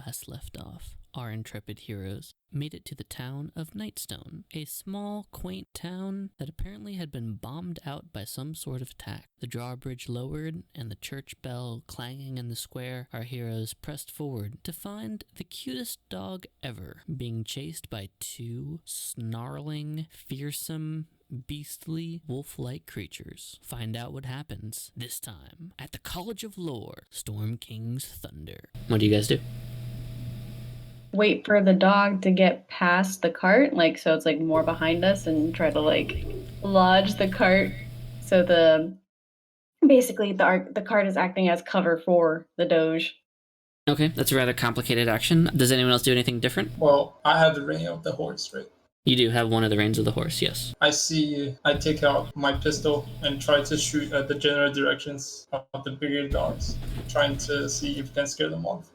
last left off, our intrepid heroes made it to the town of Nightstone, a small, quaint town that apparently had been bombed out by some sort of attack. The drawbridge lowered and the church bell clanging in the square, our heroes pressed forward to find the cutest dog ever being chased by two snarling, fearsome, beastly, wolf-like creatures. Find out what happens this time at the College of Lore, Storm King's Thunder. What do you guys do? Wait for the dog to get past the cart, like so it's like more behind us, and try to like lodge the cart. So the cart is acting as cover for the Doge. Okay, that's a rather complicated action. Does anyone else do anything different? Well, I have the rein of the horse, right? You do have one of the reins of the horse, yes. I take out my pistol and try to shoot at the general directions of the bigger dogs, trying to see if we can scare them off.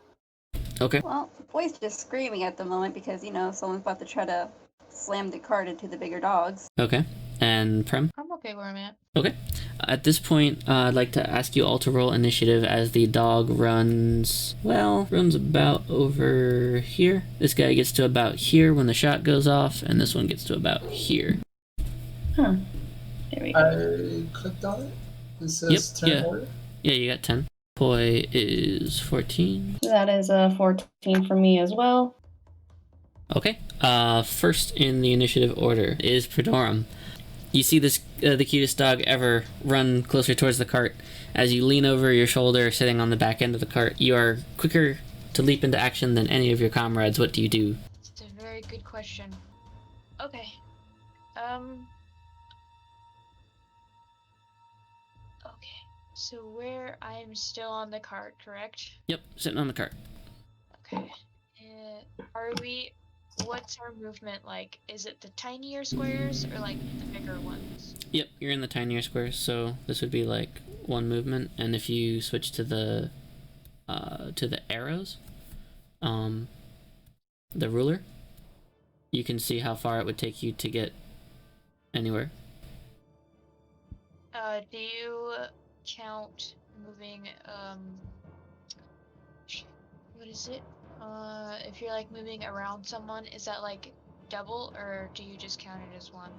Okay. Well, the boy's just screaming at the moment because, someone's about to try to slam the cart into the bigger dogs. Okay. And Prim? I'm okay where I'm at. Okay. At this point, I'd like to ask you all to roll initiative as the dog runs about over here. This guy gets to about here when the shot goes off, and this one gets to about here. Huh. There we go. I clicked on it. It says 10 order. Yeah, you got 10. Poi is 14. That is a 14 for me as well. Okay. First in the initiative order is Pridorim. You see this the cutest dog ever run closer towards the cart. As you lean over your shoulder, sitting on the back end of the cart, you are quicker to leap into action than any of your comrades. What do you do? It's a very good question. Okay. Okay. So where I'm still on the cart, correct? Yep, sitting on the cart. Okay. What's our movement like? Is it the tinier squares or like the bigger ones? Yep, you're in the tinier squares, so this would be like one movement, and if you switch to the arrows, the ruler, you can see how far it would take you to get anywhere. Do you count moving, what is it? If you're like moving around someone, is that like double, or do you just count it as one?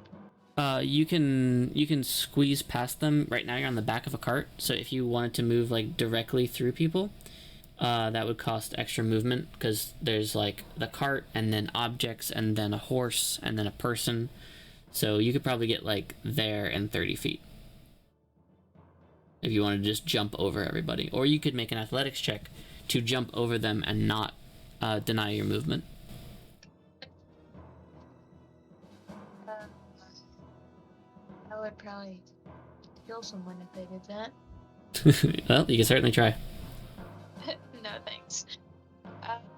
You can squeeze past them. Right now you're on the back of a cart, so if you wanted to move like directly through people, that would cost extra movement, because there's like the cart and then objects and then a horse and then a person. So you could probably get like there in 30 feet. If you wanted to just jump over everybody. Or you could make an athletics check to jump over them and not deny your movement. I would probably kill someone if they did that. Well, you can certainly try. No thanks.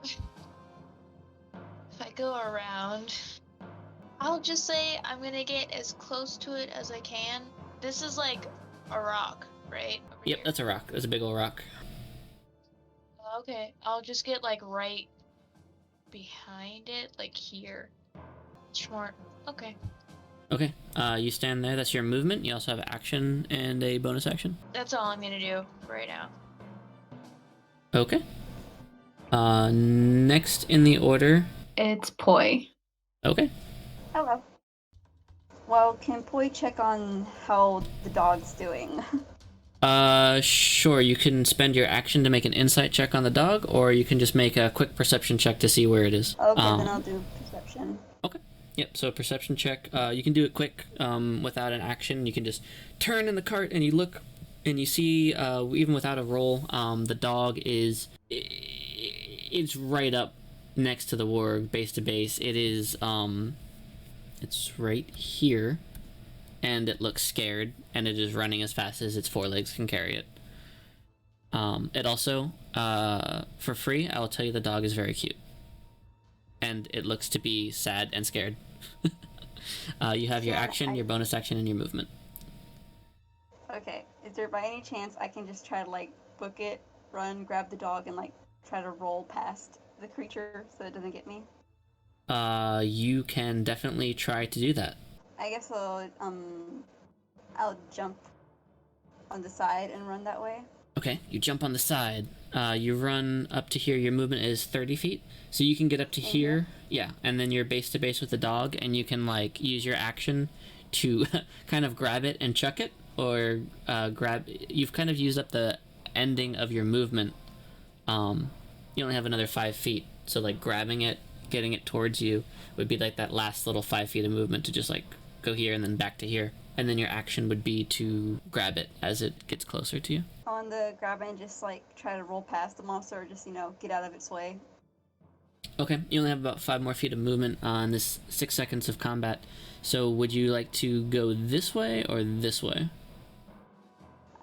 If I go around, I'll just say I'm gonna get as close to it as I can. This is like a rock, right? Over Yep, here. that's a rock. That's a big old rock. Okay, I'll just get like right behind it, like here. Smart. Okay. Okay, you stand there. That's your movement. You also have action and a bonus action. That's all I'm gonna do right now. Okay. Next in the order. It's Poi. Okay. Hello. Well, can Poi check on how the dog's doing? Sure. You can spend your action to make an insight check on the dog, or you can just make a quick perception check to see where it is. Okay, then I'll do perception. Okay. Yep, so perception check. You can do it quick, without an action. You can just turn in the cart and you look and you see, even without a roll, the dog is... It's right up next to the warg, base to base. It is, it's right here. And it looks scared, and it is running as fast as its forelegs can carry it. It also, for free, I will tell you the dog is very cute. And it looks to be sad and scared. You have your action, your bonus action, and your movement. Okay, is there by any chance I can just try to like book it, run, grab the dog, and like try to roll past the creature so it doesn't get me? You can definitely try to do that. I guess I'll jump on the side and run that way. Okay, you jump on the side. You run up to here. Your movement is 30 feet. So you can get up to here. Yeah, and then you're base to base with the dog, and you can, like, use your action to kind of grab it and chuck it, or grab... You've kind of used up the ending of your movement. You only have another 5 feet, so, like, grabbing it, getting it towards you would be, like, that last little 5 feet of movement to just, like, go here and then back to here. And then your action would be to grab it as it gets closer to you. On the grab and just like try to roll past the monster, or just get out of its way. Okay, you only have about 5 more feet of movement on this 6 seconds of combat. So would you like to go this way or this way?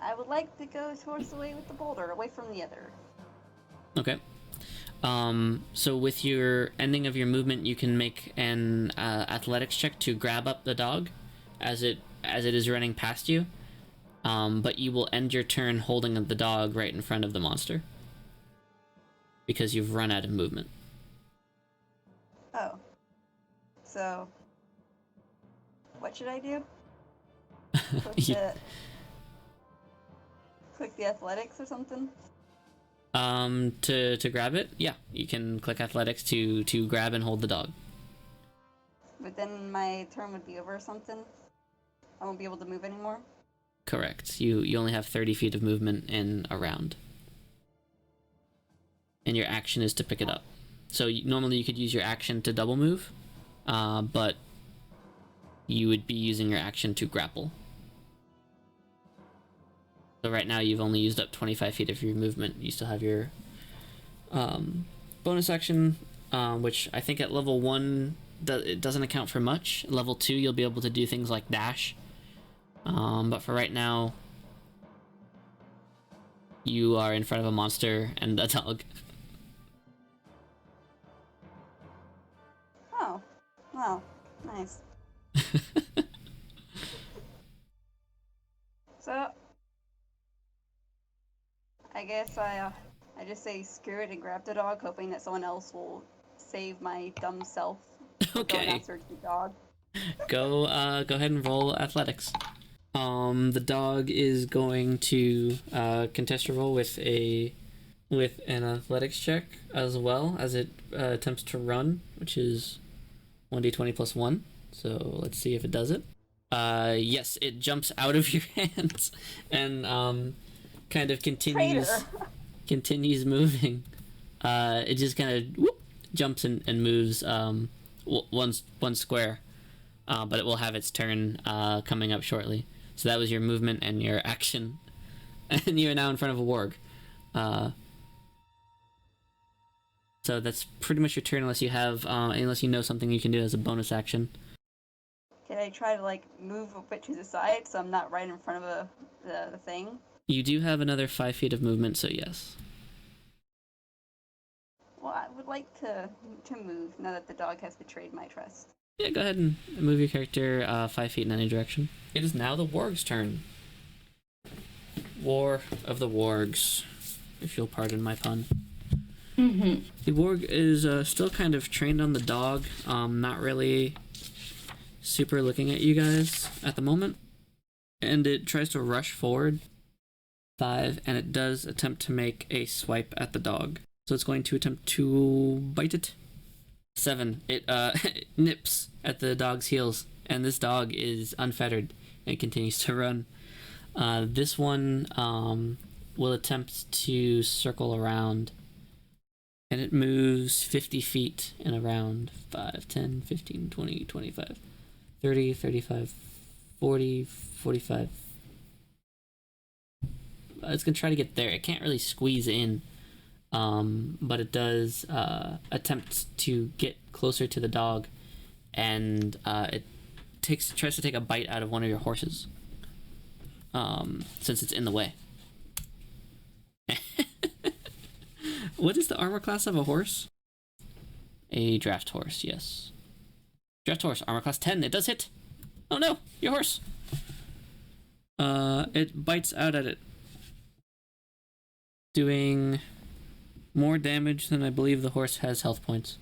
I would like to go towards the way with the boulder, away from the other. Okay. So with your ending of your movement, you can make an athletics check to grab up the dog as it is running past you. But you will end your turn holding the dog right in front of the monster, because you've run out of movement. Oh. So, what should I do? Click the athletics or something? To grab it, yeah, you can click athletics to grab and hold the dog. But then my turn would be over or something? I won't be able to move anymore? Correct. You only have 30 feet of movement in a round. And your action is to pick it up. So normally you could use your action to double move, but you would be using your action to grapple. So right now you've only used up 25 feet of your movement. You still have your bonus action, which I think at level 1 it doesn't account for much. Level 2 you'll be able to do things like dash. But for right now, you are in front of a monster and a dog. Oh, wow, nice. So, I guess I just say screw it and grab the dog, hoping that someone else will save my dumb self. Okay. Going after the dog. Go ahead and roll athletics. The dog is going to contest your roll with an athletics check, as well as it attempts to run, which is 1d20 plus 1. So let's see if it does it. Yes, it jumps out of your hands and kind of continues moving. It just kind of jumps and moves one square, but it will have its turn coming up shortly. So that was your movement and your action, and you are now in front of a warg. So that's pretty much your turn, unless you know something you can do as a bonus action. Can I try to move a bit to the side so I'm not right in front of the thing? You do have another 5 feet of movement, so yes. Well, I would like to move now that the dog has betrayed my trust. Yeah, go ahead and move your character 5 feet in any direction. It is now the warg's turn. War of the wargs, if you'll pardon my pun. Mm-hmm. The warg is still kind of trained on the dog, not really super looking at you guys at the moment. And it tries to rush forward. 5, and it does attempt to make a swipe at the dog. So it's going to attempt to bite it. 7. It it nips at the dog's heels, and this dog is unfettered and continues to run. This one will attempt to circle around, and it moves 50 feet in a round. 5, 10, 15, 20, 25, 30, 35, 40, 45. It's going to try to get there. It can't really squeeze in. But it does attempt to get closer to the dog, and it tries to take a bite out of one of your horses, since it's in the way. What is the armor class of a horse? A draft horse, yes. Draft horse, armor class 10. It does hit. Oh no, your horse. It bites out at it, doing more damage than I believe the horse has health points.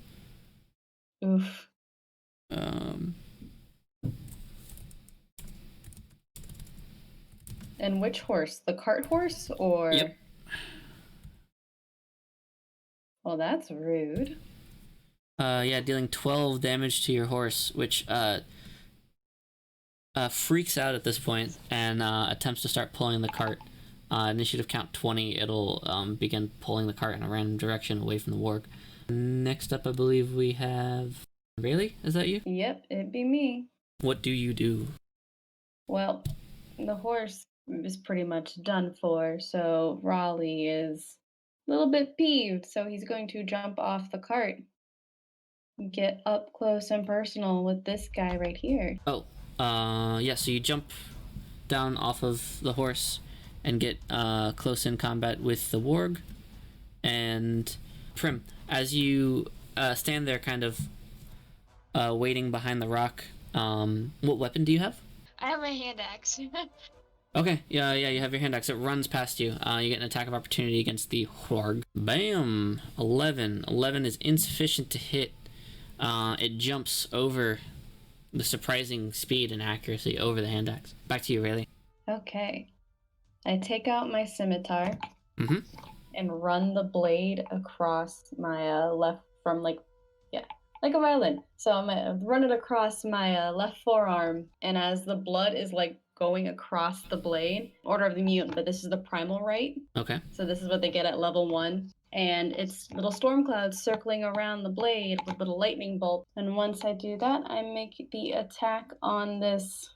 Oof. And which horse? The cart horse or? Yep, Well, that's rude. Yeah, dealing 12 damage to your horse, which freaks out at this point and attempts to start pulling the cart. Initiative count 20, it'll begin pulling the cart in a random direction away from the warg. Next up, I believe we have Rayleigh. Is that you? Yep, it'd be me. What do you do? Well, the horse is pretty much done for, so Raleigh is a little bit peeved, so he's going to jump off the cart. Get up close and personal with this guy right here. Oh, yeah, so you jump down off of the horse and get close in combat with the warg. And Prim, as you stand there kind of waiting behind the rock, what weapon do you have? I have my hand axe. Okay, yeah, you have your hand axe. It runs past you. You get an attack of opportunity against the warg. Bam! 11. 11 is insufficient to hit. It jumps over the surprising speed and accuracy over the hand axe. Back to you, Rayleigh. Okay. I take out my scimitar Mm-hmm. and run the blade across my left from like a violin. So I'm gonna run it across my left forearm, and as the blood is like going across the blade, Order of the Mutant, but this is the primal right. Okay. So this is what they get at level 1. And it's little storm clouds circling around the blade with little lightning bolts. And once I do that, I make the attack on this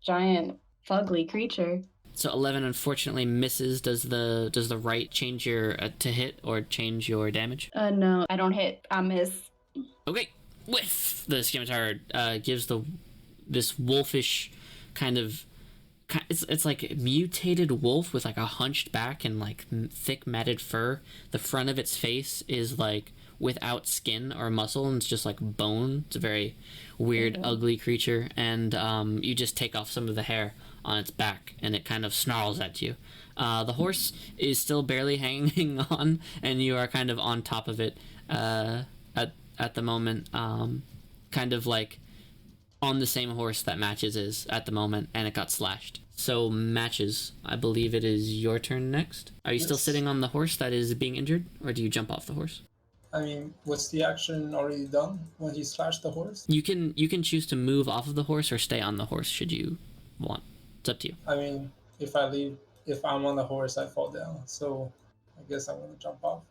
giant fugly creature. So 11 unfortunately misses. Does the right change your to hit or change your damage? No, I don't hit. I miss. Okay. Whiff! The scimitar gives this wolfish kind of... It's like mutated wolf with like a hunched back and like thick matted fur. The front of its face is like without skin or muscle, and it's just like bone. It's a very weird, ugly creature, and you just take off some of the hair on its back, and it kind of snarls at you. The horse is still barely hanging on, and you are kind of on top of it at the moment, kind of like on the same horse that Matches is at the moment, and it got slashed. So Matches, I believe it is your turn next. Are you still sitting on the horse that is being injured, or do you jump off the horse? I mean, was the action already done when he slashed the horse? You can choose to move off of the horse or stay on the horse should you want. It's up to you. I mean, if I'm on the horse, I fall down. So I guess I'm gonna jump off.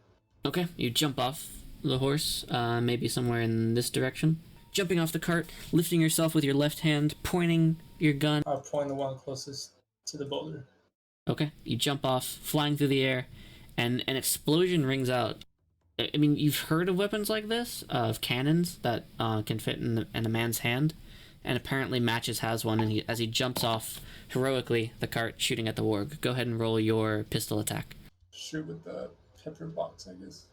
Okay, you jump off the horse, maybe somewhere in this direction. Jumping off the cart, lifting yourself with your left hand, pointing your gun. I'll point the one closest to the boulder. Okay, you jump off, flying through the air, and an explosion rings out. I mean, you've heard of weapons like this, of cannons that can fit in a man's hand, and apparently Matches has one, and as he jumps off heroically the cart, shooting at the warg. Go ahead and roll your pistol attack. Shoot with the pepper box, I guess.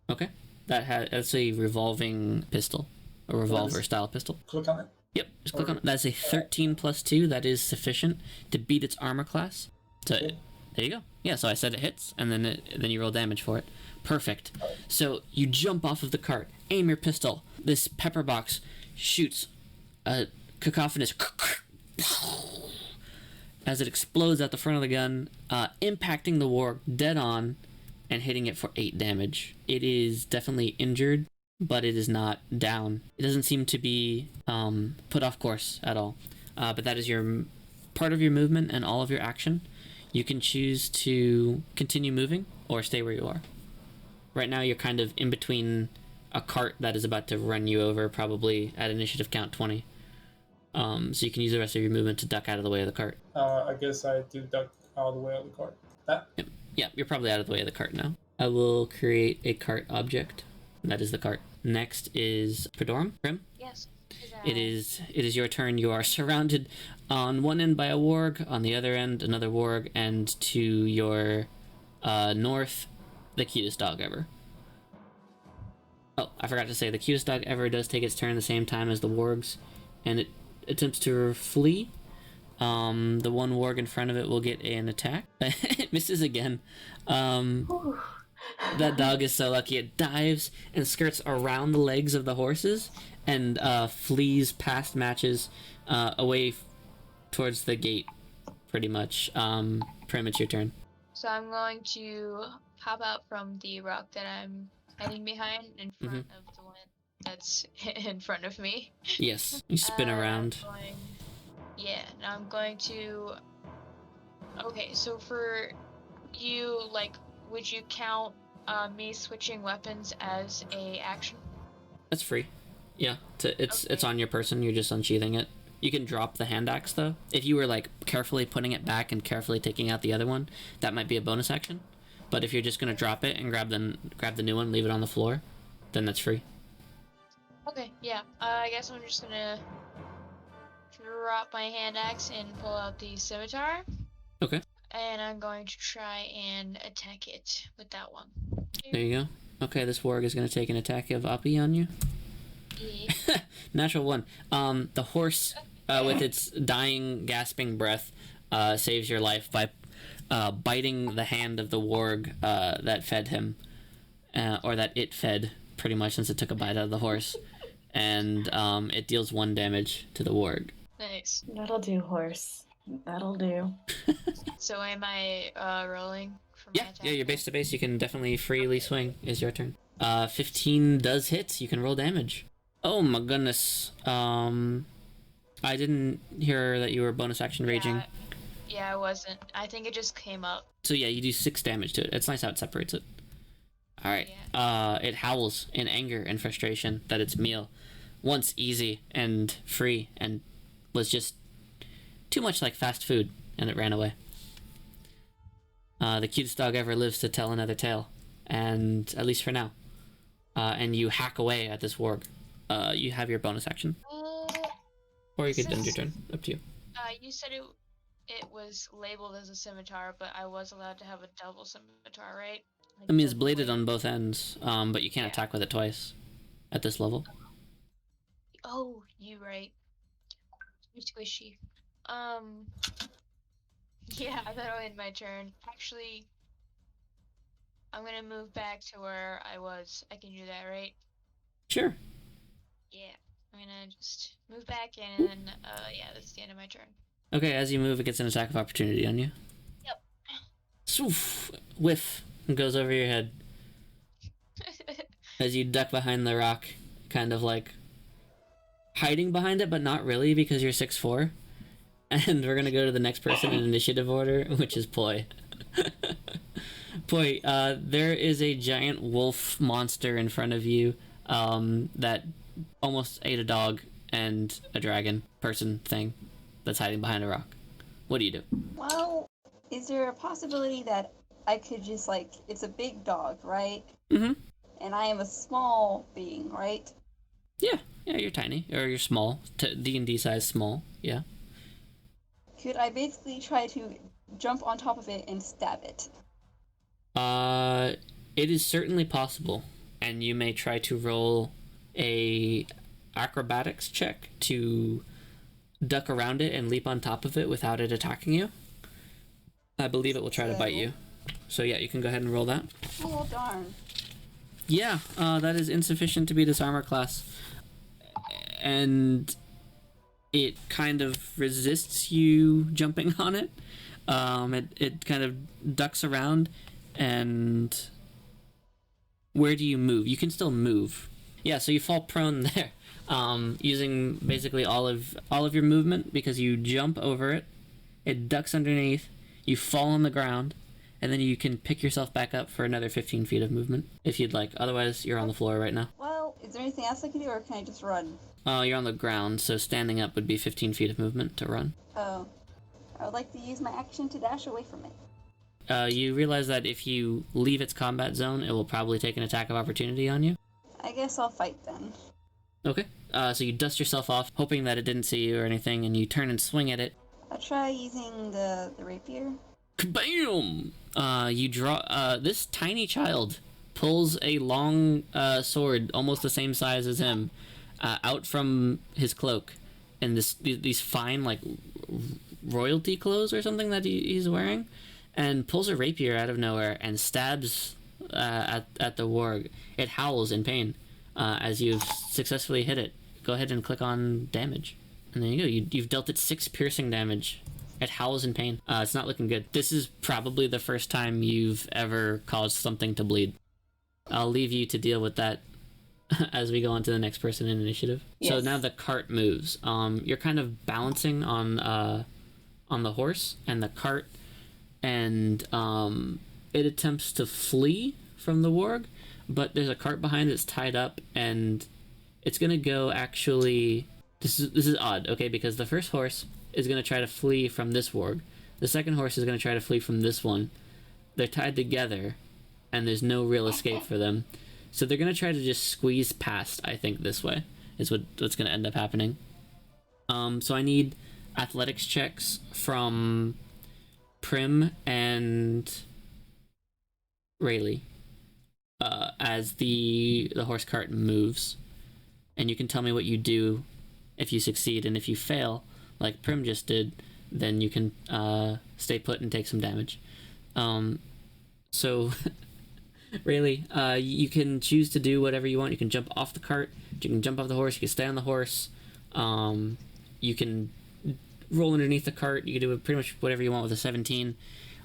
Okay, that's a revolving pistol, a revolver style pistol. Click on it. Yep, just click on it. That's a 13 plus 2. That is sufficient to beat its armor class. So there you go. Yeah, so I said it hits, and then you roll damage for it. Perfect. So you jump off of the cart, aim your pistol. This pepper box shoots a cacophonous as it explodes at the front of the gun, impacting the warg dead on and hitting it for 8 damage. It is definitely injured, but it is not down. It doesn't seem to be put off course at all. But that is your part of your movement and all of your action. You can choose to continue moving or stay where you are. Right now you're kind of in between a cart that is about to run you over, probably at initiative count 20. So you can use the rest of your movement to duck out of the way of the cart. I guess I do duck out of the way of the cart. That? Yep. Yeah, you're probably out of the way of the cart now. I will create a cart object. That is the cart. Next is Pridorim. Prim? Yes. It is your turn. You are surrounded on one end by a warg, on the other end another warg, and to your north, the cutest dog ever. Oh, I forgot to say, the cutest dog ever does take its turn the same time as the wargs, and it attempts to flee. The one warg in front of it will get an attack. It misses again. That dog is so lucky. It dives and skirts around the legs of the horses and flees past Matches away towards the gate, pretty much. Prim, it's your turn. So I'm going to hop out from the rock that I'm heading behind in front of the one that's in front of me. Yes, you spin around. Now I'm going to... Okay, so for you, like, would you count me switching weapons as a action? That's free. Yeah, it's on your person, you're just unsheathing it. You can drop the hand axe, though. If you were, like, carefully putting it back and carefully taking out the other one, that might be a bonus action. But if you're just going to drop it and grab the new one, leave it on the floor, then that's free. Okay, yeah. I guess I'm just going to drop my hand axe and pull out the scimitar. Okay. And I'm going to try and attack it with that one. There you go. Okay, this warg is going to take an attack of Api on you. Yeah. Natural 1. The horse, with its dying, gasping breath, saves your life by biting the hand of the warg that fed him, or that it fed, pretty much, since it took a bite out of the horse. And it deals 1 damage to the warg. Nice. That'll do, horse. That'll do. So am I rolling for my attack? Yeah, you're base to base. You can definitely freely swing. Is your turn. 15 does hit. You can roll damage. Oh my goodness. I didn't hear that you were bonus action raging. Yeah, I wasn't. I think it just came up. So yeah, you do 6 damage to it. It's nice how it separates it. Alright. It howls in anger and frustration that its meal, once easy and free, and was just too much like fast food, and it ran away. The cutest dog ever lives to tell another tale, and at least for now. And you hack away at this warg. You have your bonus action. Or you could end your turn. Up to you. You said it was labeled as a scimitar, but I was allowed to have a double scimitar, right? Like I mean, it's bladed on both ends, but you can't attack with it twice at this level. Oh, you right. You're squishy. Yeah, that'll end my turn. Actually, I'm gonna move back to where I was. I can do that, right? Sure. Yeah, I'm gonna just move back in, and then, yeah, that's the end of my turn. Okay, as you move, it gets an attack of opportunity on you. Yep. Swoof! Whiff! And goes over your head. As you duck behind the rock, kind of like hiding behind it, but not really because you're 6'4". And we're gonna go to the next person in initiative order, which is Poi. Poi, there is a giant wolf monster in front of you that almost ate a dog and a dragon person thing that's hiding behind a rock. What do you do? Well, is there a possibility that I could just, like, it's a big dog, right? Mm-hmm. And I am a small being, right? Yeah, you're tiny. Or you're small. D&D size small, yeah. Could I basically try to jump on top of it and stab it? It is certainly possible. And you may try to roll a acrobatics check to duck around it and leap on top of it without it attacking you. I believe it will try to bite you. So yeah, you can go ahead and roll that. Oh, darn. Yeah, that is insufficient to be this armor class. And it kind of resists you jumping on it. It kind of ducks around, and where do you move? You can still move. Yeah, so you fall prone there, using basically all of your movement, because you jump over it, it ducks underneath, you fall on the ground, and then you can pick yourself back up for another 15 feet of movement, if you'd like. Otherwise, you're on the floor right now. Well, is there anything else I can do, or can I just run? You're on the ground, so standing up would be 15 feet of movement to run. Oh. I would like to use my action to dash away from it. You realize that if you leave its combat zone, it will probably take an attack of opportunity on you? I guess I'll fight then. Okay. So you dust yourself off, hoping that it didn't see you or anything, and you turn and swing at it. I'll try using the rapier. Kabam! You draw... this tiny child pulls a long sword, almost the same size as him, out from his cloak, and these fine, like, royalty clothes or something that he's wearing, and pulls a rapier out of nowhere and stabs at the warg. It howls in pain as you've successfully hit it. Go ahead and click on damage. And there you go. You've dealt it 6 piercing damage. It howls in pain. It's not looking good. This is probably the first time you've ever caused something to bleed. I'll leave you to deal with that as we go on to the next person in initiative. So Yes. now the cart moves. You're kind of balancing on the horse and the cart, and it attempts to flee from the warg, but there's a cart behind it that's tied up, and it's gonna go actually. This is odd, okay? Because the first horse is gonna try to flee from this warg. The second horse is gonna try to flee from this one. They're tied together, and there's no real escape for them. So they're gonna try to just squeeze past. I think this way is what's gonna end up happening. So I need athletics checks from Prim and Rayleigh as the horse cart moves, and you can tell me what you do if you succeed, and if you fail, like Prim just did, then you can stay put and take some damage. So Rayleigh, you can choose to do whatever you want. You can jump off the cart, you can jump off the horse, you can stay on the horse, you can roll underneath the cart, you can do pretty much whatever you want with a 17.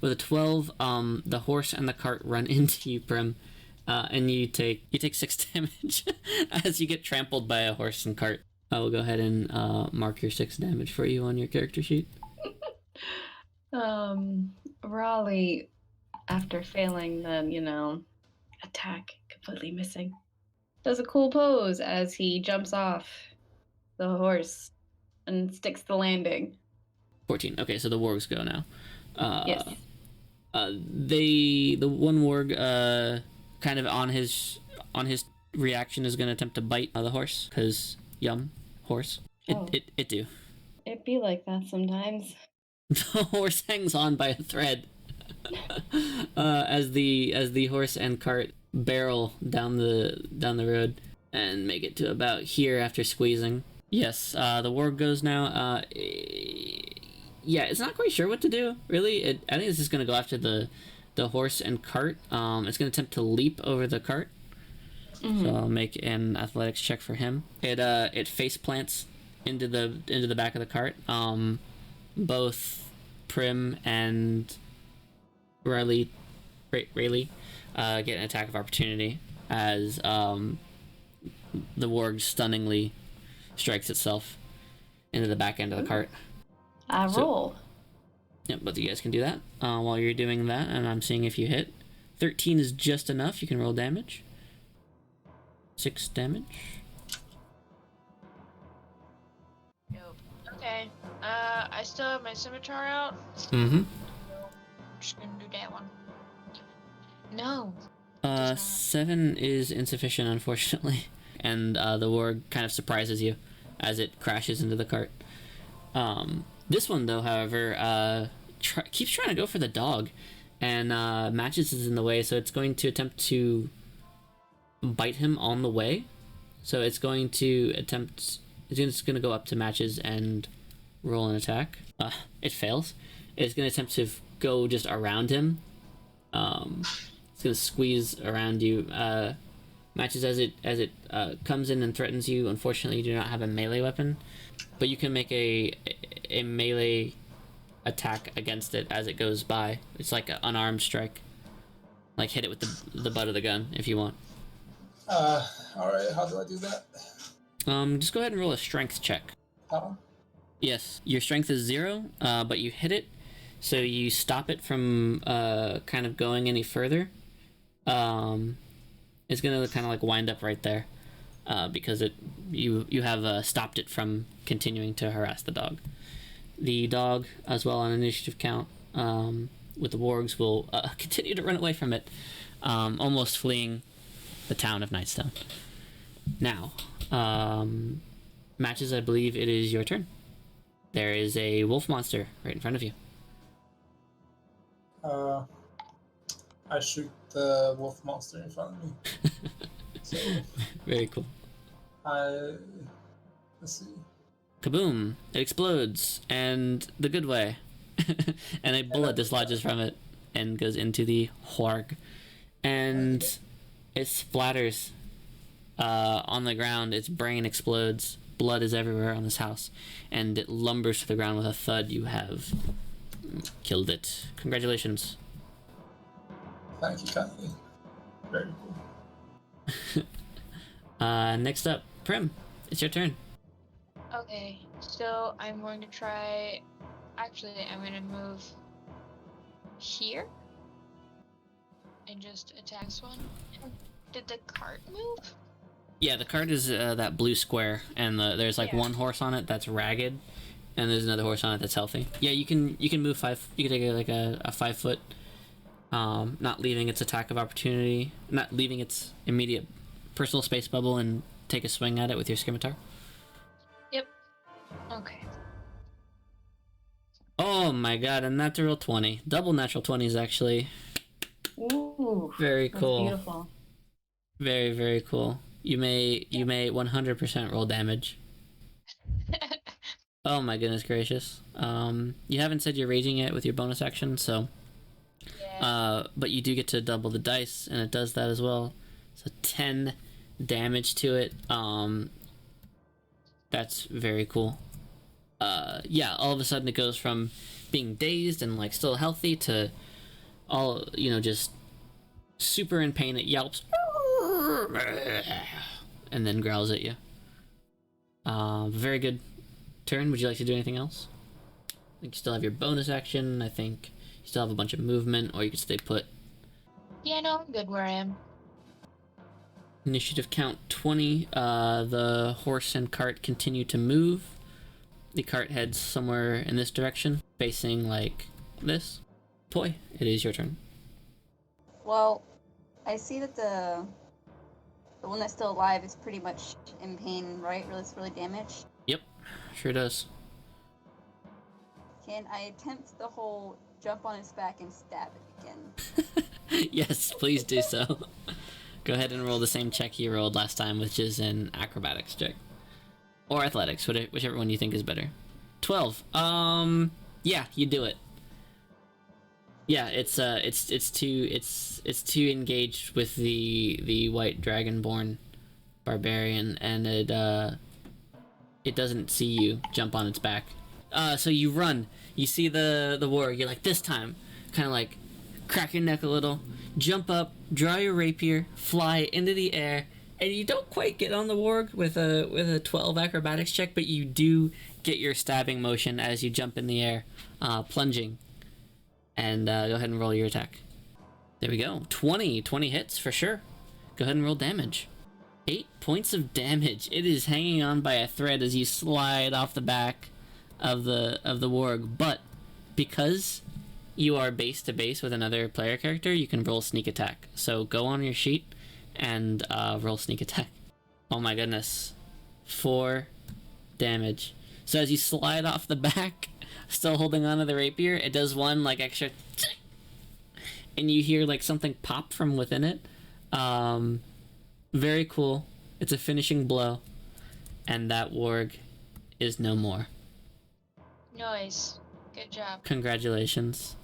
With a 12, the horse and the cart run into you, Prim, and you take 6 damage as you get trampled by a horse and cart. I will go ahead and mark your 6 damage for you on your character sheet. Raleigh, after failing the, attack, completely missing, does a cool pose as he jumps off the horse and sticks the landing. 14. Okay, so the wargs go now. Yes. The one warg kind of on his reaction is going to attempt to bite the horse, because horse. It do. It be like that sometimes. The horse hangs on by a thread as the horse and cart barrel down the road and make it to about here after squeezing. Yes, the warg goes now. Yeah, it's not quite sure what to do, really. I think it's just going to go after the horse and cart. It's going to attempt to leap over the cart. Mm-hmm. So I'll make an athletics check for him. It face plants into the back of the cart. Both Prim and Rayleigh get an attack of opportunity as the warg stunningly strikes itself into the back end of the cart. I roll. Yep, both of you guys can do that. While you're doing that, and I'm seeing if you hit. 13 is just enough. You can roll damage. 6 damage. Nope. Okay. I still have my scimitar out. Mm-hmm. I'm just gonna do that one. No. 7 is insufficient, unfortunately. And the warg kind of surprises you as it crashes into the cart. This one, though, however, keeps trying to go for the dog, and Matches is in the way, so it's going to attempt to bite him on the way. So it's going to attempt... It's just going to go up to Matches and roll an attack. It fails. It's going to attempt to go just around him. It's going to squeeze around you. Matches as it comes in and threatens you. Unfortunately, you do not have a melee weapon, but you can make a melee attack against it as it goes by. It's like an unarmed strike. Like hit it with the butt of the gun if you want. Alright, how do I do that? Just go ahead and roll a strength check. How? Yes, your strength is 0, but you hit it, so you stop it from kind of going any further. It's gonna kind of like wind up right there, because you have stopped it from continuing to harass the dog. The dog, as well on initiative count, with the wargs, will continue to run away from it, almost fleeing the town of Nightstone. Now, Matches, I believe it is your turn. There is a wolf monster right in front of you. I shoot the wolf monster in front of me. So, very cool. Let's see. Kaboom! It explodes, and the good way. And a bullet dislodges from it and goes into the warg. And it splatters on the ground. Its brain explodes. Blood is everywhere on this house. And it lumbers to the ground with a thud. You have killed it. Congratulations. Thank you kindly. Very Next up, Prim. It's your turn. Okay, so I'm going to try. Actually, I'm going to move here and just attack this one. Did the cart move? Yeah, the cart is that blue square, and there's like Yeah. one horse on it that's ragged, and there's another horse on it that's healthy. Yeah, you can move 5. You can take like a 5 foot, not leaving its attack of opportunity, not leaving its immediate personal space bubble, and take a swing at it with your scimitar. Yep. Okay. Oh my god, a natural 20. Double natural 20s, actually. Ooh. Very That's cool. beautiful. Very, very cool. You may 100% roll damage. Oh my goodness gracious. You haven't said you're raging yet with your bonus action, so Yeah. but you do get to double the dice, and it does that as well. So 10 damage to it. That's very cool. Yeah, all of a sudden it goes from being dazed and like still healthy to all, just super in pain. It yelps and then growls at you. Very good turn. Would you like to do anything else? I think you still have your bonus action. I think you still have a bunch of movement, or you could stay put. Yeah, no, I'm good where I am. Initiative count 20. The horse and cart continue to move. The cart heads somewhere in this direction, facing like this. Toy, it is your turn. Well, I see that the one that's still alive is pretty much in pain, right? It's really damaged. Yep, sure does. Can I attempt the whole jump on its back and stab it again? Yes, please do so. Go ahead and roll the same check you rolled last time, which is an acrobatics check. Or athletics, whichever one you think is better. 12. Yeah, you do it. Yeah, it's too engaged with the white dragonborn barbarian, and it doesn't see you jump on its back. So you run. You see the warg. You're like, this time, kind of like crack your neck a little, jump up, draw your rapier, fly into the air, and you don't quite get on the warg with a 12 acrobatics check, but you do get your stabbing motion as you jump in the air, plunging. And go ahead and roll your attack. There we go. 20 hits for sure. Go ahead and roll damage. 8 points of damage. It is hanging on by a thread as you slide off the back of the warg, but because you are base to base with another player character, you can roll sneak attack. So go on your sheet and roll sneak attack. Oh my goodness. 4 damage. So as you slide off the back, still holding onto the rapier, it does one like extra and you hear like something pop from within it. Very cool. It's a finishing blow, and that warg is no more. Nice. Good job. Congratulations.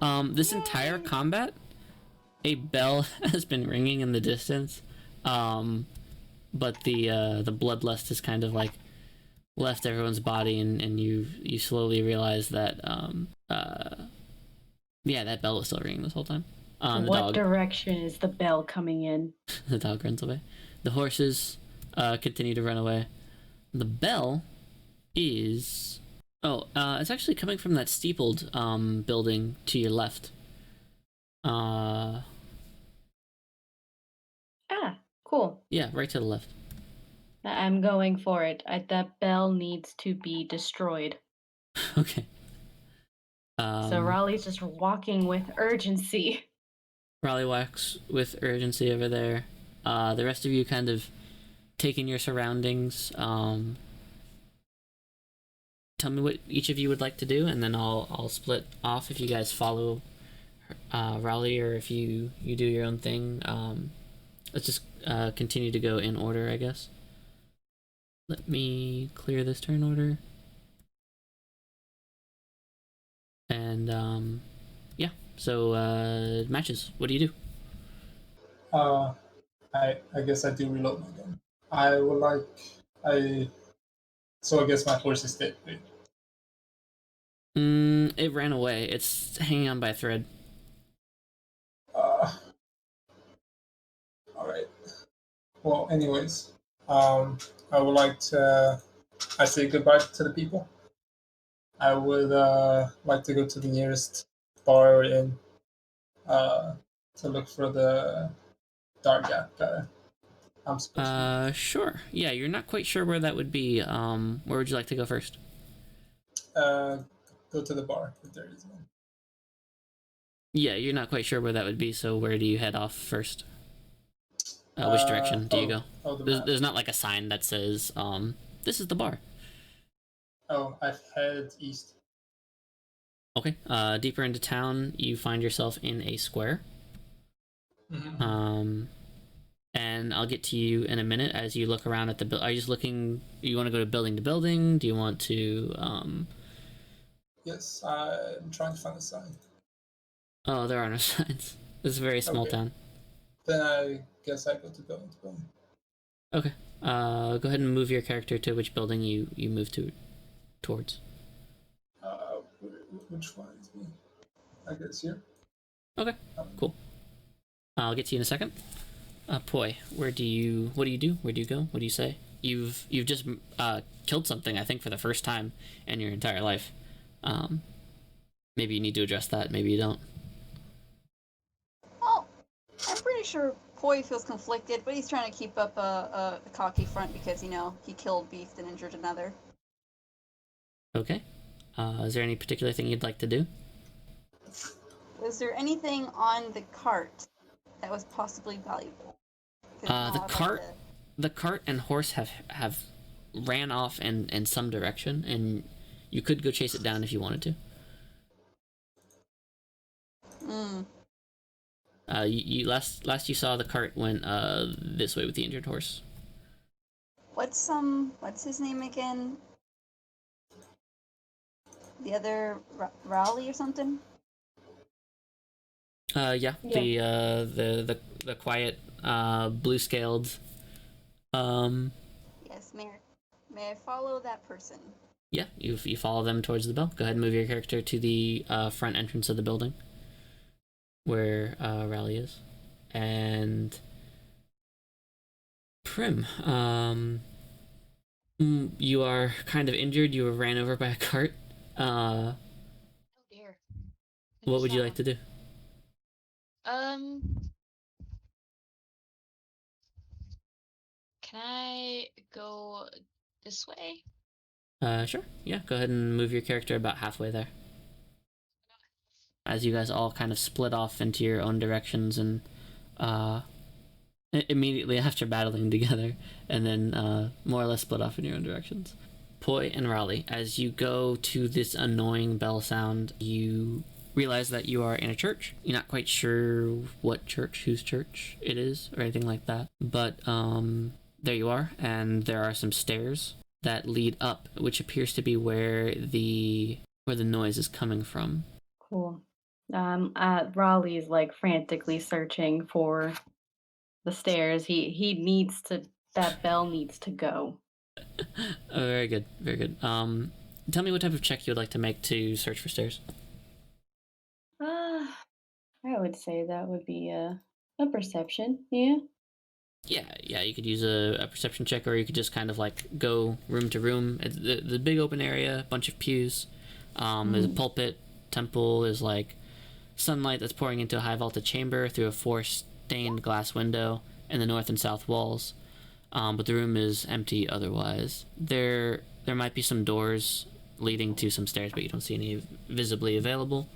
This entire combat, a bell has been ringing in the distance, but the bloodlust is kind of like left everyone's body, and you slowly realize that yeah, that bell was still ringing this whole time. The What dog direction is the bell coming in? the dog runs away. The horses continue to run away. The bell is it's actually coming from that steepled building to your left. Ah, cool. Yeah, right to the left. I'm going for it. That bell needs to be destroyed. Okay. So Raleigh's just walking with urgency. Raleigh walks with urgency over there. The rest of you kind of taking your surroundings. Tell me what each of you would like to do, and then I'll split off if you guys follow Raleigh, or if you do your own thing. Let's just continue to go in order, I guess. Let me clear this turn order. And yeah, so matches. What do you do? I guess I do reload my gun. So I guess my horse is dead, right? It ran away. It's hanging on by a thread. Alright. Well, anyways, I would like to. I say goodbye to the people. I would like to go to the nearest bar or inn to look for the dark gap guy. I'm supposed to. Sure. Yeah, you're not quite sure where that would be. Where would you like to go first? Go to the bar if there is one. Yeah, you're not quite sure where that would be, so where do you head off first? Which direction do you go? There's not like a sign that says, this is the bar. Oh, I head east. Okay. Deeper into town, you find yourself in a square. Mm-hmm. And I'll get to you in a minute as you look around at the. Are you just looking? You want to go to building? Do you want to? Yes, I'm trying to find a sign. Oh, there are no signs. This is a very small town. Then I guess I go to building. Okay. Go ahead and move your character to which building you move towards. Which one is me? I guess here. Okay. Cool. I'll get to you in a second. Poi, what do you do? Where do you go? What do you say? You've just killed something, I think, for the first time in your entire life. Maybe you need to address that. Maybe you don't. Well, I'm pretty sure Poi feels conflicted, but he's trying to keep up a cocky front because, you know, he killed Beef and injured another. Okay. Is there any particular thing you'd like to do? Was there anything on the cart that was possibly valuable? The cart and horse have ran off in some direction, and you could go chase it down if you wanted to. You last you saw the cart went this way with the injured horse. What's his name again? The other Rowley or something? Yeah. The quiet blue scaled. Yes, may I follow that person? Yeah, you follow them towards the bell. Go ahead and move your character to the front entrance of the building where Rally is. And Prim, you are kind of injured. You were ran over by a cart. Oh dear. What would you like to do? Can I go this way? Sure. Yeah, go ahead and move your character about halfway there. As you guys all kind of split off into your own directions and immediately after battling together, and then more or less split off in your own directions. Poi and Raleigh, as you go to this annoying bell sound, you realize that you are in a church. You're not quite sure what church, whose church it is, or anything like that. But there you are, and there are some stairs that lead up, which appears to be where the noise is coming from. Cool. Raleigh's like frantically searching for the stairs. He needs to. That bell needs to go. Oh, very good, very good. Tell me what type of check you would like to make to search for stairs. I would say that would be a perception. Yeah. Yeah, you could use a perception check, or you could just kind of like go room to room. It's the big open area, bunch of pews. There's a pulpit. Temple is like sunlight that's pouring into a high vaulted chamber through a stained glass window in the north and south walls. But the room is empty otherwise. There might be some doors leading to some stairs, but you don't see any visibly available.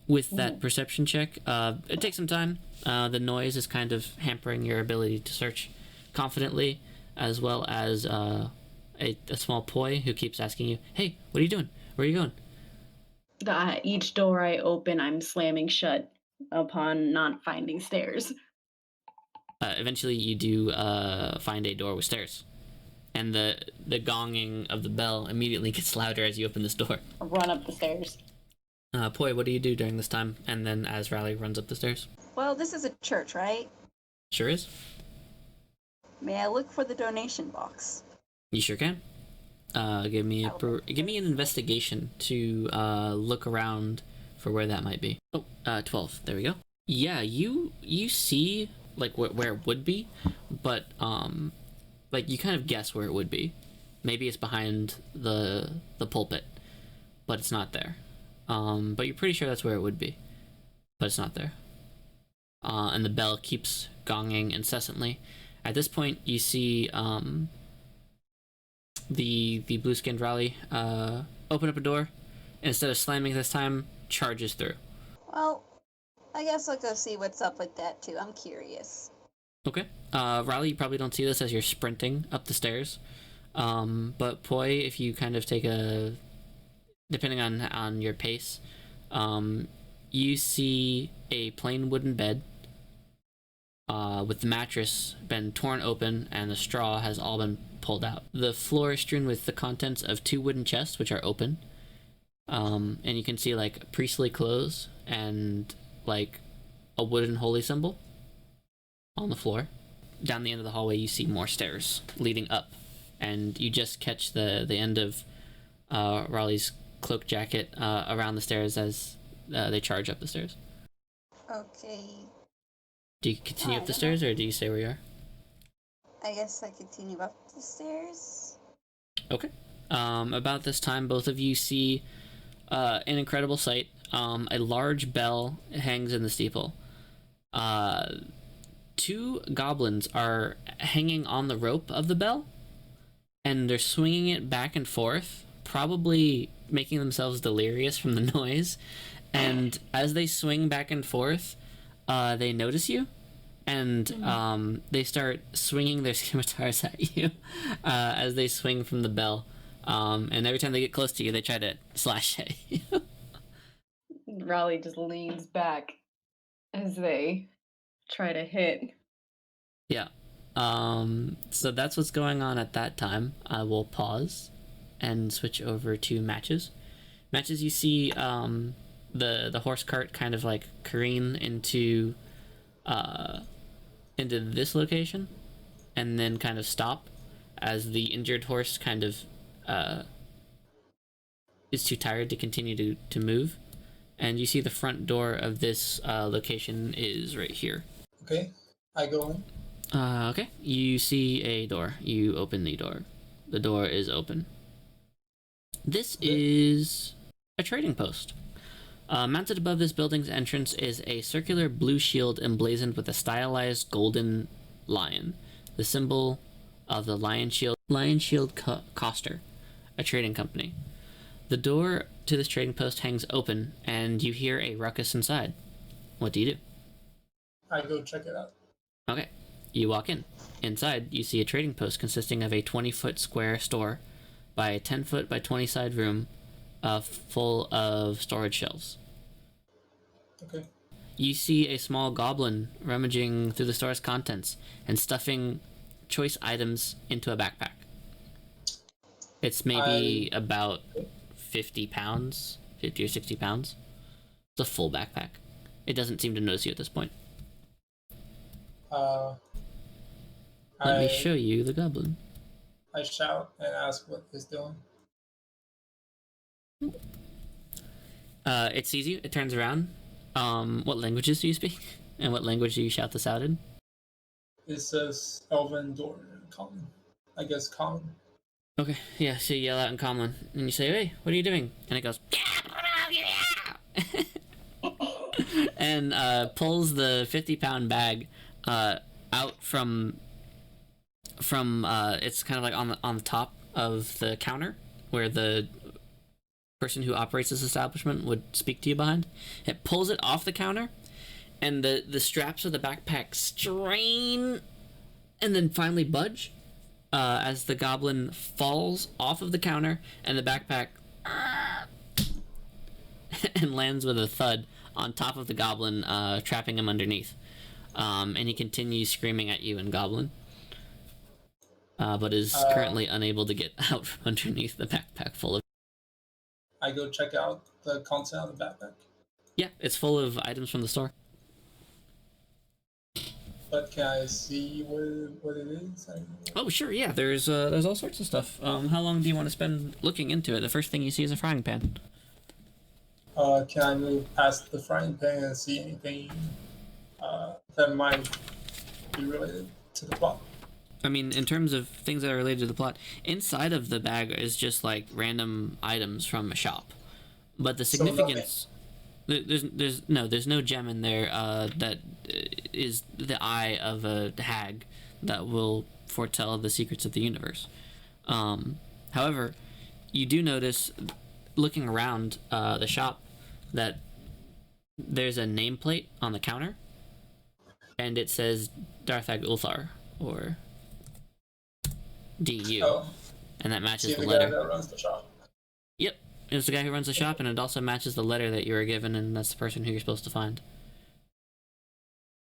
With that perception check, it takes some time. The noise is kind of hampering your ability to search confidently, as well as a small Poi who keeps asking you, "Hey, what are you doing? Where are you going?" Each door I open, I'm slamming shut upon not finding stairs. Eventually, you do find a door with stairs, and the gonging of the bell immediately gets louder as you open this door. Run up the stairs. Poi, what do you do during this time? And then as Raleigh runs up the stairs. Well, this is a church, right? Sure is. May I look for the donation box? You sure can. Give me an investigation to look around for where that might be. Oh, 12. There we go. Yeah, you see like where it would be, but like you kind of guess where it would be. Maybe it's behind the pulpit, but it's not there. But you're pretty sure that's where it would be, but it's not there. And the bell keeps gonging incessantly. At this point, you see the blue-skinned Raleigh open up a door, and instead of slamming this time, charges through. Well, I guess I'll go see what's up with that too. I'm curious. Okay. Raleigh, you probably don't see this as you're sprinting up the stairs. But Poi, if you kind of take a... depending on your pace, you see a plain wooden bed with the mattress been torn open and the straw has all been pulled out. The floor is strewn with the contents of 2 wooden chests, which are open. And you can see like priestly clothes and like a wooden holy symbol on the floor. Down the end of the hallway, you see more stairs leading up, and you just catch the end of Raleigh's cloak jacket around the stairs as they charge up the stairs. Okay. Do you continue up the stairs, or do you stay where you are? I guess I continue up the stairs. Okay. About this time, both of you see an incredible sight. A large bell hangs in the steeple. 2 goblins are hanging on the rope of the bell, and they're swinging it back and forth, probably making themselves delirious from the noise. And as they swing back and forth, they notice you, and they start swinging their scimitars at you as they swing from the bell. And every time they get close to you, they try to slash at you. Raleigh just leans back as they try to hit. Yeah. So that's what's going on at that time. I will pause and switch over to matches. Matches, you see the horse cart kind of like careen into this location, and then kind of stop as the injured horse kind of is too tired to continue to move. And you see the front door of this location is right here. Okay, I go in. Okay, you see a door. You open the door. The door is open. This is a trading post. Mounted above this building's entrance is a circular blue shield emblazoned with a stylized golden lion, the symbol of the Lion Shield Coster, a trading company. The door to this trading post hangs open, and you hear a ruckus inside. What do you do? I go check it out. Okay, you walk in. Inside, you see a trading post consisting of a 20-foot square store by a 10-foot by 20-side room full of storage shelves. Okay. You see a small goblin rummaging through the store's contents and stuffing choice items into a backpack. It's maybe about 50 pounds, 50 or 60 pounds. It's a full backpack. It doesn't seem to notice you at this point. Let me show you the goblin. I shout and ask what he's doing. It sees you, it turns around. What languages do you speak? And what language do you shout this out in? It says Elven, Dwarven, Common. I guess Common. Okay, yeah, so you yell out in Common, and you say, "Hey, what are you doing?" And it goes, and pulls the 50-pound bag out from it's kind of like on the top of the counter where the person who operates this establishment would speak to you behind. It pulls it off the counter, and the straps of the backpack strain and then finally budge as the goblin falls off of the counter, and the backpack and lands with a thud on top of the goblin, trapping him underneath. And he continues screaming at you in Goblin, but is currently unable to get out from underneath the backpack full of... I go check out the content of the backpack. Yeah, it's full of items from the store. But can I see what it is? Oh, sure, yeah, there's all sorts of stuff. How long do you want to spend looking into it? The first thing you see is a frying pan. Can I move past the frying pan and see anything that might be related to the plot? I mean, in terms of things that are related to the plot, inside of the bag is just like random items from a shop. But the significance, there's no gem in there that is the eye of a hag that will foretell the secrets of the universe. However, you do notice, looking around the shop, that there's a nameplate on the counter, and it says Darthag Ulthar, or DU, and that matches the letter. Guy that runs the shop. Yep, it's the guy who runs the shop, and it also matches the letter that you were given, and that's the person who you're supposed to find.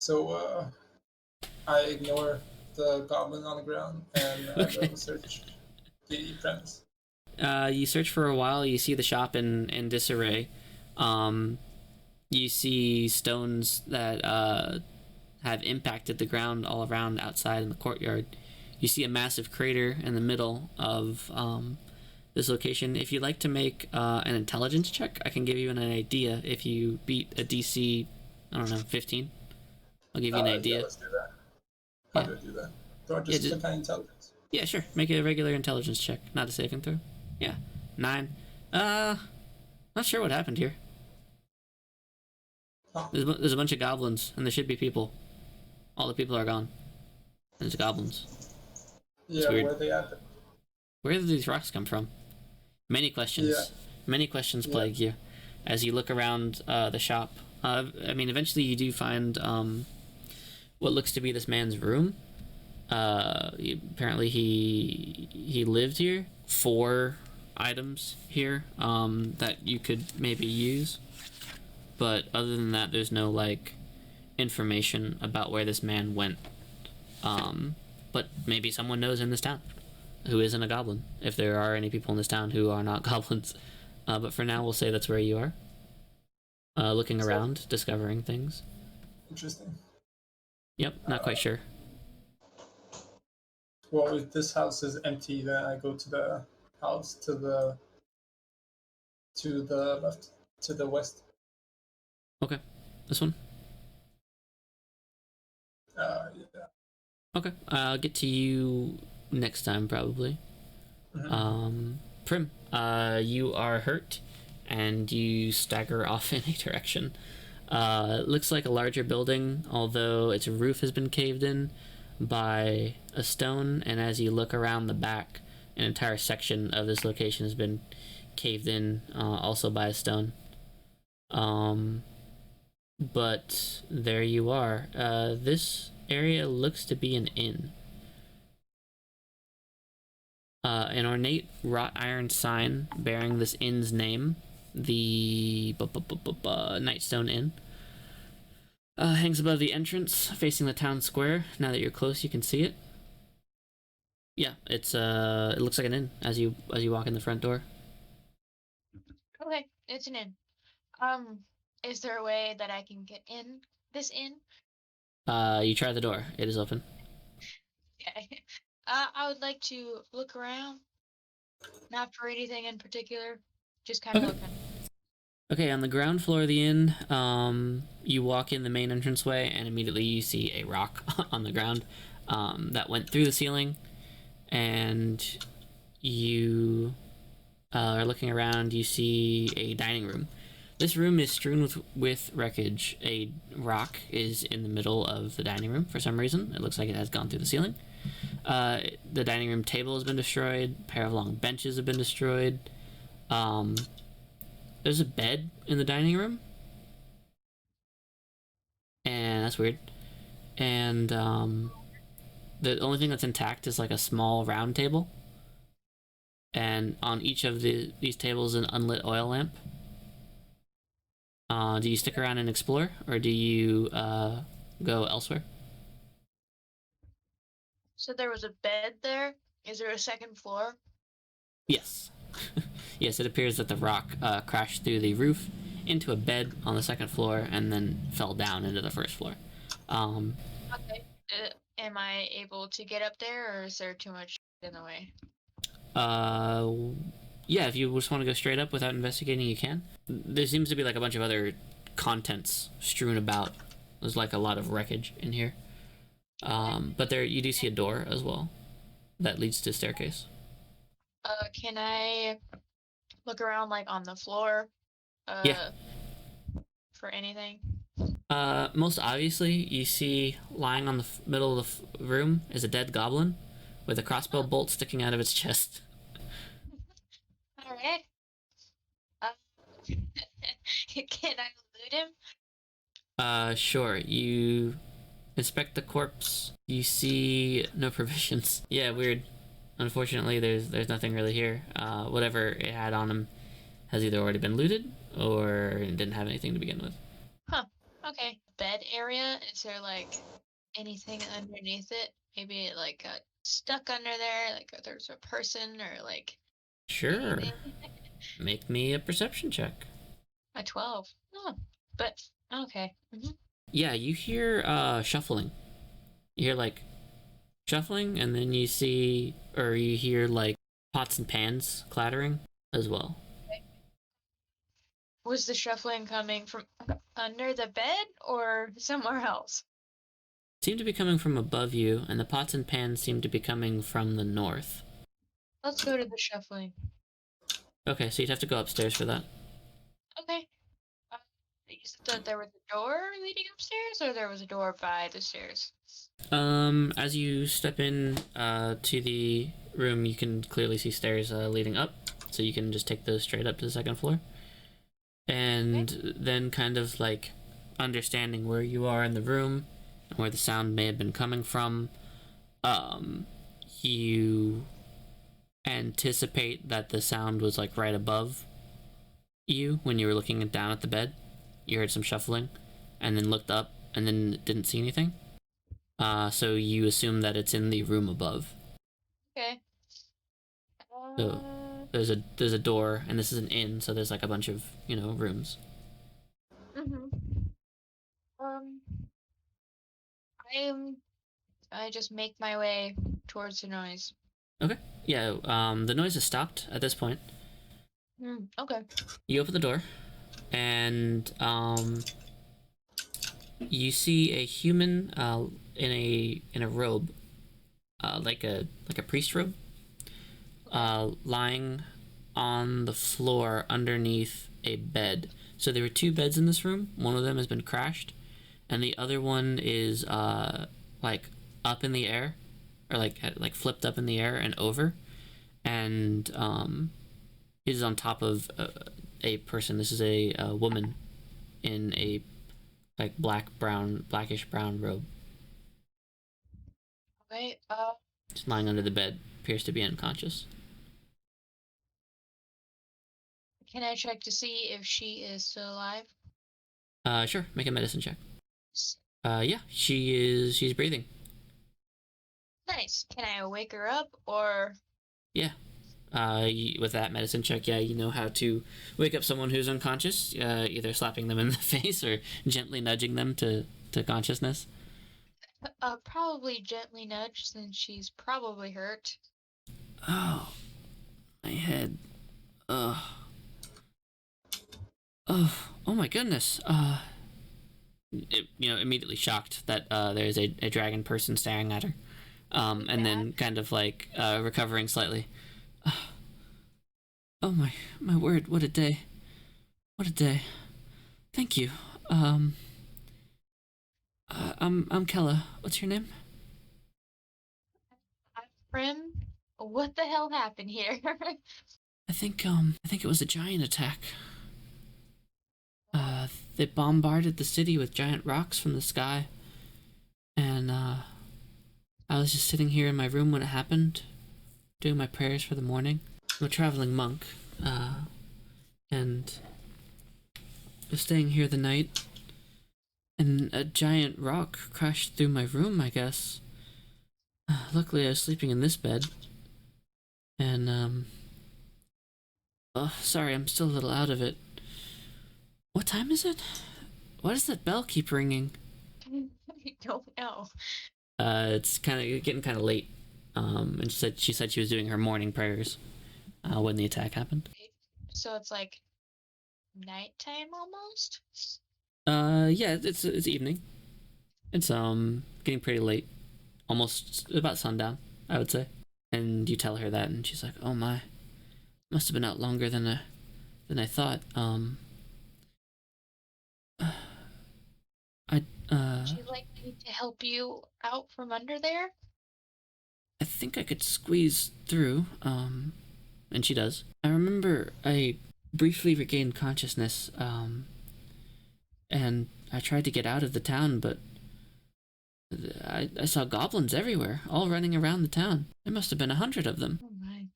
So I ignore the goblin on the ground and Okay. go search the premise. You search for a while. You see the shop in disarray. You see stones that have impacted the ground all around outside in the courtyard. You see a massive crater in the middle of this location. If you'd like to make an intelligence check, I can give you an idea. If you beat a DC, I don't know, 15, I'll give you an idea. Yeah, let's do that. How do I do that? Do I just click on intelligence? Yeah, sure. Make it a regular intelligence check, not a saving throw. Yeah, 9. Not sure what happened here. Oh. There's a bunch of goblins, and there should be people. All the people are gone. There's goblins. Yeah, weird. where are they at? Where did these rocks come from? Many questions. Yeah. Many questions plague you as you look around the shop. I mean, eventually you do find what looks to be this man's room. Apparently he lived here. 4 items here that you could maybe use. But other than that, there's no, like, information about where this man went. But maybe someone knows in this town who isn't a goblin, if there are any people in this town who are not goblins. But for now, we'll say that's where you are. Looking around, discovering things. Interesting. Yep, not quite sure. Well, if this house is empty, then I go to the house to the left, to the west. Okay, this one? Yeah. Okay, I'll get to you next time, probably. Mm-hmm. Prim, you are hurt, and you stagger off in a direction. It looks like a larger building, although its roof has been caved in by a stone, and as you look around the back, an entire section of this location has been caved in, also by a stone. But there you are. This area looks to be an inn. An ornate wrought iron sign bearing this inn's name, the Nightstone Inn, hangs above the entrance, facing the town square. Now that you're close, you can see it. Yeah, it looks like an inn as you walk in the front door. Okay, it's an inn. Is there a way that I can get in this inn? You try the door. It is open. Okay. I would like to look around. Not for anything in particular. Just kind of looking. Okay, on the ground floor of the inn, you walk in the main entranceway, and immediately you see a rock on the ground that went through the ceiling, and you are looking around. You see a dining room. This room is strewn with wreckage. A rock is in the middle of the dining room for some reason. It looks like it has gone through the ceiling. The dining room table has been destroyed. A pair of long benches have been destroyed. There's a bed in the dining room. And that's weird. And the only thing that's intact is like a small round table. And on each of these tables, an unlit oil lamp. Do you stick around and explore, or do you go elsewhere? So there was a bed there. Is there a second floor? Yes. Yes, it appears that the rock crashed through the roof into a bed on the second floor and then fell down into the first floor. Okay. Am I able to get up there, or is there too much in the way? Yeah, if you just want to go straight up without investigating, you can. There seems to be like a bunch of other contents strewn about. There's like a lot of wreckage in here. But there you do see a door as well that leads to a staircase. Can I look around like on the floor? Yeah. For anything? Most obviously, you see lying on the middle of the room is a dead goblin with a crossbow bolt sticking out of its chest. All right. Can I loot him? Sure. You inspect the corpse. You see no provisions. Yeah, weird. Unfortunately, there's nothing really here. Whatever it had on him has either already been looted or didn't have anything to begin with. Huh. Okay. Bed area. Is there like anything underneath it? Maybe it like got stuck under there. Like there's a person or like. Sure. Anything? Make me a perception check. A 12. Oh, but okay. Yeah, you hear shuffling. You hear like shuffling, and then you hear like pots and pans clattering as well. Okay. Was the shuffling coming from under the bed or somewhere else? Seem to be coming from above you, and the pots and pans seem to be coming from the north. Let's go to the shuffling. Okay, so you'd have to go upstairs for that. Okay. You said that there was a door leading upstairs, or there was a door by the stairs? As you step in to the room, you can clearly see stairs leading up, so you can just take those straight up to the second floor. And then kind of like understanding where you are in the room and where the sound may have been coming from, you anticipate that the sound was like right above you when you were looking down at the bed. You heard some shuffling and then looked up and then didn't see anything. So you assume that it's in the room above. Okay. So there's a door, and this is an inn, so there's like a bunch of rooms. I just make my way towards the noise. Okay. Yeah. The noise has stopped at this point. Okay. You open the door, and you see a human in a robe, like a priest robe, lying on the floor underneath a bed. So there were two beds in this room. One of them has been crashed, and the other one is like up in the air, or like flipped up in the air and over, and is on top of a person. This is a woman in a like blackish brown robe. Okay. Just lying under the bed, appears to be unconscious. Can I check to see if she is still alive? Sure. Make a medicine check. Yeah, she's breathing. Nice. Can I wake her up or? Yeah. With that medicine check, yeah, you know how to wake up someone who's unconscious, either slapping them in the face or gently nudging them to consciousness. Probably gently nudge since she's probably hurt. Oh, my head. Oh, oh my goodness. Immediately shocked that there's a dragon person staring at her. And then kind of like recovering slightly. Oh my word, what a day. What a day. Thank you. I'm Kayla. What's your name? I'm Prim. What the hell happened here? I think it was a giant attack. They bombarded the city with giant rocks from the sky. And I was just sitting here in my room when it happened, doing my prayers for the morning. I'm a traveling monk, and was staying here the night, and a giant rock crashed through my room, I guess. Luckily, I was sleeping in this bed, and, oh, sorry, I'm still a little out of it. What time is it? Why does that bell keep ringing? I don't know. It's getting kind of late, and she said she was doing her morning prayers when the attack happened. So it's like nighttime almost? Yeah, it's evening. It's getting pretty late. almost about sundown, I would say. And you tell her that, and she's like, "Oh my, must have been out longer than I thought." Would you like me to help you out from under there? I think I could squeeze through. And she does. I remember I briefly regained consciousness. And I tried to get out of the town, but I saw goblins everywhere, all running around the town. There must have been 100 of them. Oh my.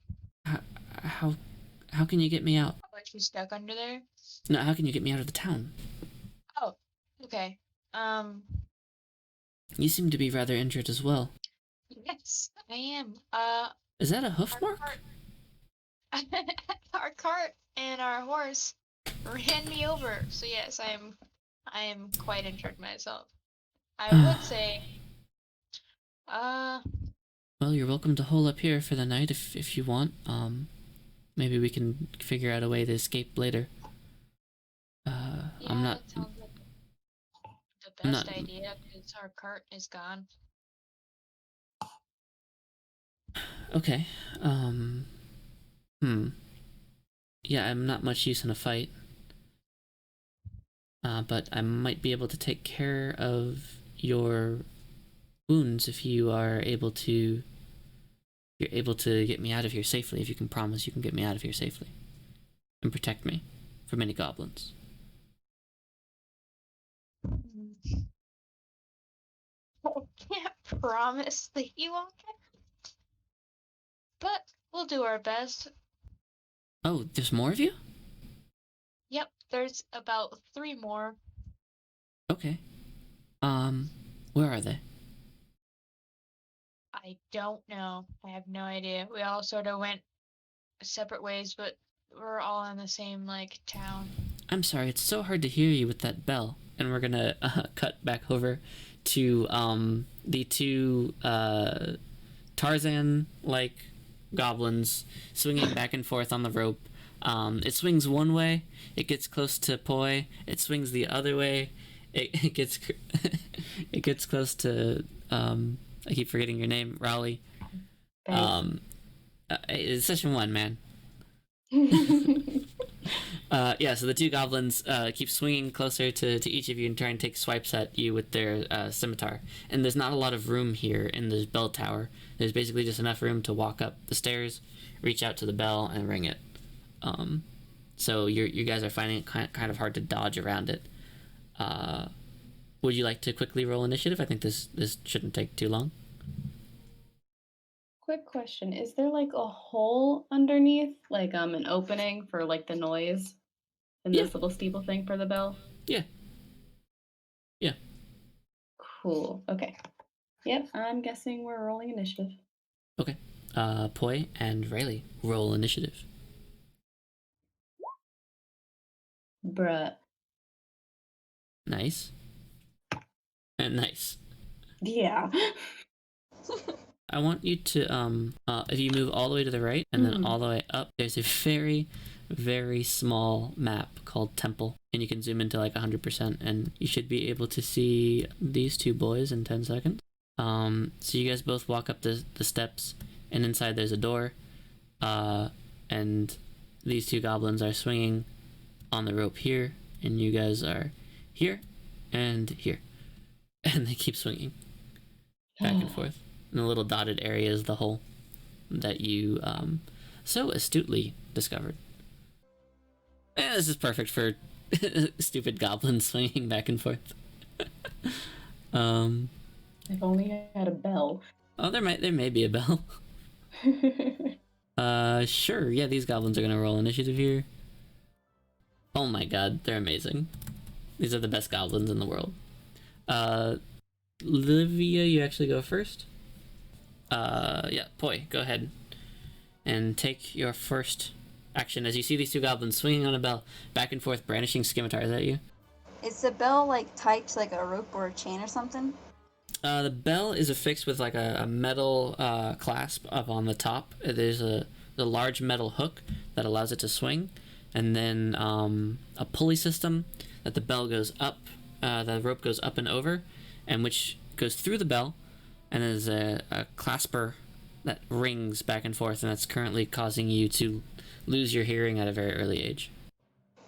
How can you get me out? Are you stuck under there? No, how can you get me out of the town? Oh, okay. You seem to be rather injured as well. Yes, I am. Is that a hoof mark? Our cart and our horse ran me over. So yes, I am quite injured myself. I would say, Well, you're welcome to hole up here for the night if you want. Maybe we can figure out a way to escape later. yeah, I'm not. that sounds like the best idea because our cart is gone. Okay. Yeah, I'm not much use in a fight. But I might be able to take care of your wounds if you are able to. You're able to get me out of here safely. If you can promise you can get me out of here safely and protect me from any goblins. I can't promise that you won't get, but we'll do our best. Oh, there's more of you? Yep, there's about 3 more. Okay. Where are they? I don't know. I have no idea. We all sort of went separate ways, but we're all in the same, like, town. I'm sorry, it's so hard to hear you with that bell. And we're gonna cut back over to the 2 Tarzan-like goblins swinging back and forth on the rope. It swings one way, it gets close to Poi. It swings the other way, it gets it gets close to I keep forgetting your name, Raleigh. It's session 1, man. Yeah, so the 2 goblins keep swinging closer to each of you and try and take swipes at you with their scimitar. And there's not a lot of room here in this bell tower. There's basically just enough room to walk up the stairs, reach out to the bell, and ring it. So you guys are finding it kind of hard to dodge around it. Would you like to quickly roll initiative? I think this shouldn't take too long. Quick question. Is there like a hole underneath? Like an opening for like the noise in this little steeple thing for the bell? Yeah. Yeah. Cool. Okay. Yep, I'm guessing we're rolling initiative. Okay. Poi and Rayleigh, roll initiative. Bruh. Nice. And nice. Yeah. I want you to, if you move all the way to the right and then all the way up, there's a very, very small map called Temple. And you can zoom into like 100% and you should be able to see these 2 boys in 10 seconds. So you guys both walk up the steps and inside there's a door. And these 2 goblins are swinging on the rope here and you guys are here and here. And they keep swinging back and forth. And the little dotted area is the hole that you so astutely discovered. And this is perfect for stupid goblins swinging back and forth. If only I had a bell. Oh, there may be a bell. Sure. Yeah, these goblins are gonna roll initiative here. Oh my god, they're amazing. These are the best goblins in the world. Livia, you actually go first. Yeah, Poi, go ahead and take your first action as you see these 2 goblins swinging on a bell, back and forth, brandishing scimitars at you. Is the bell like tied to like a rope or a chain or something? The bell is affixed with like a metal clasp up on the top. There's a large metal hook that allows it to swing, and then a pulley system that the bell goes up, the rope goes up and over, and which goes through the bell, and there's a clasper that rings back and forth, and that's currently causing you to lose your hearing at a very early age.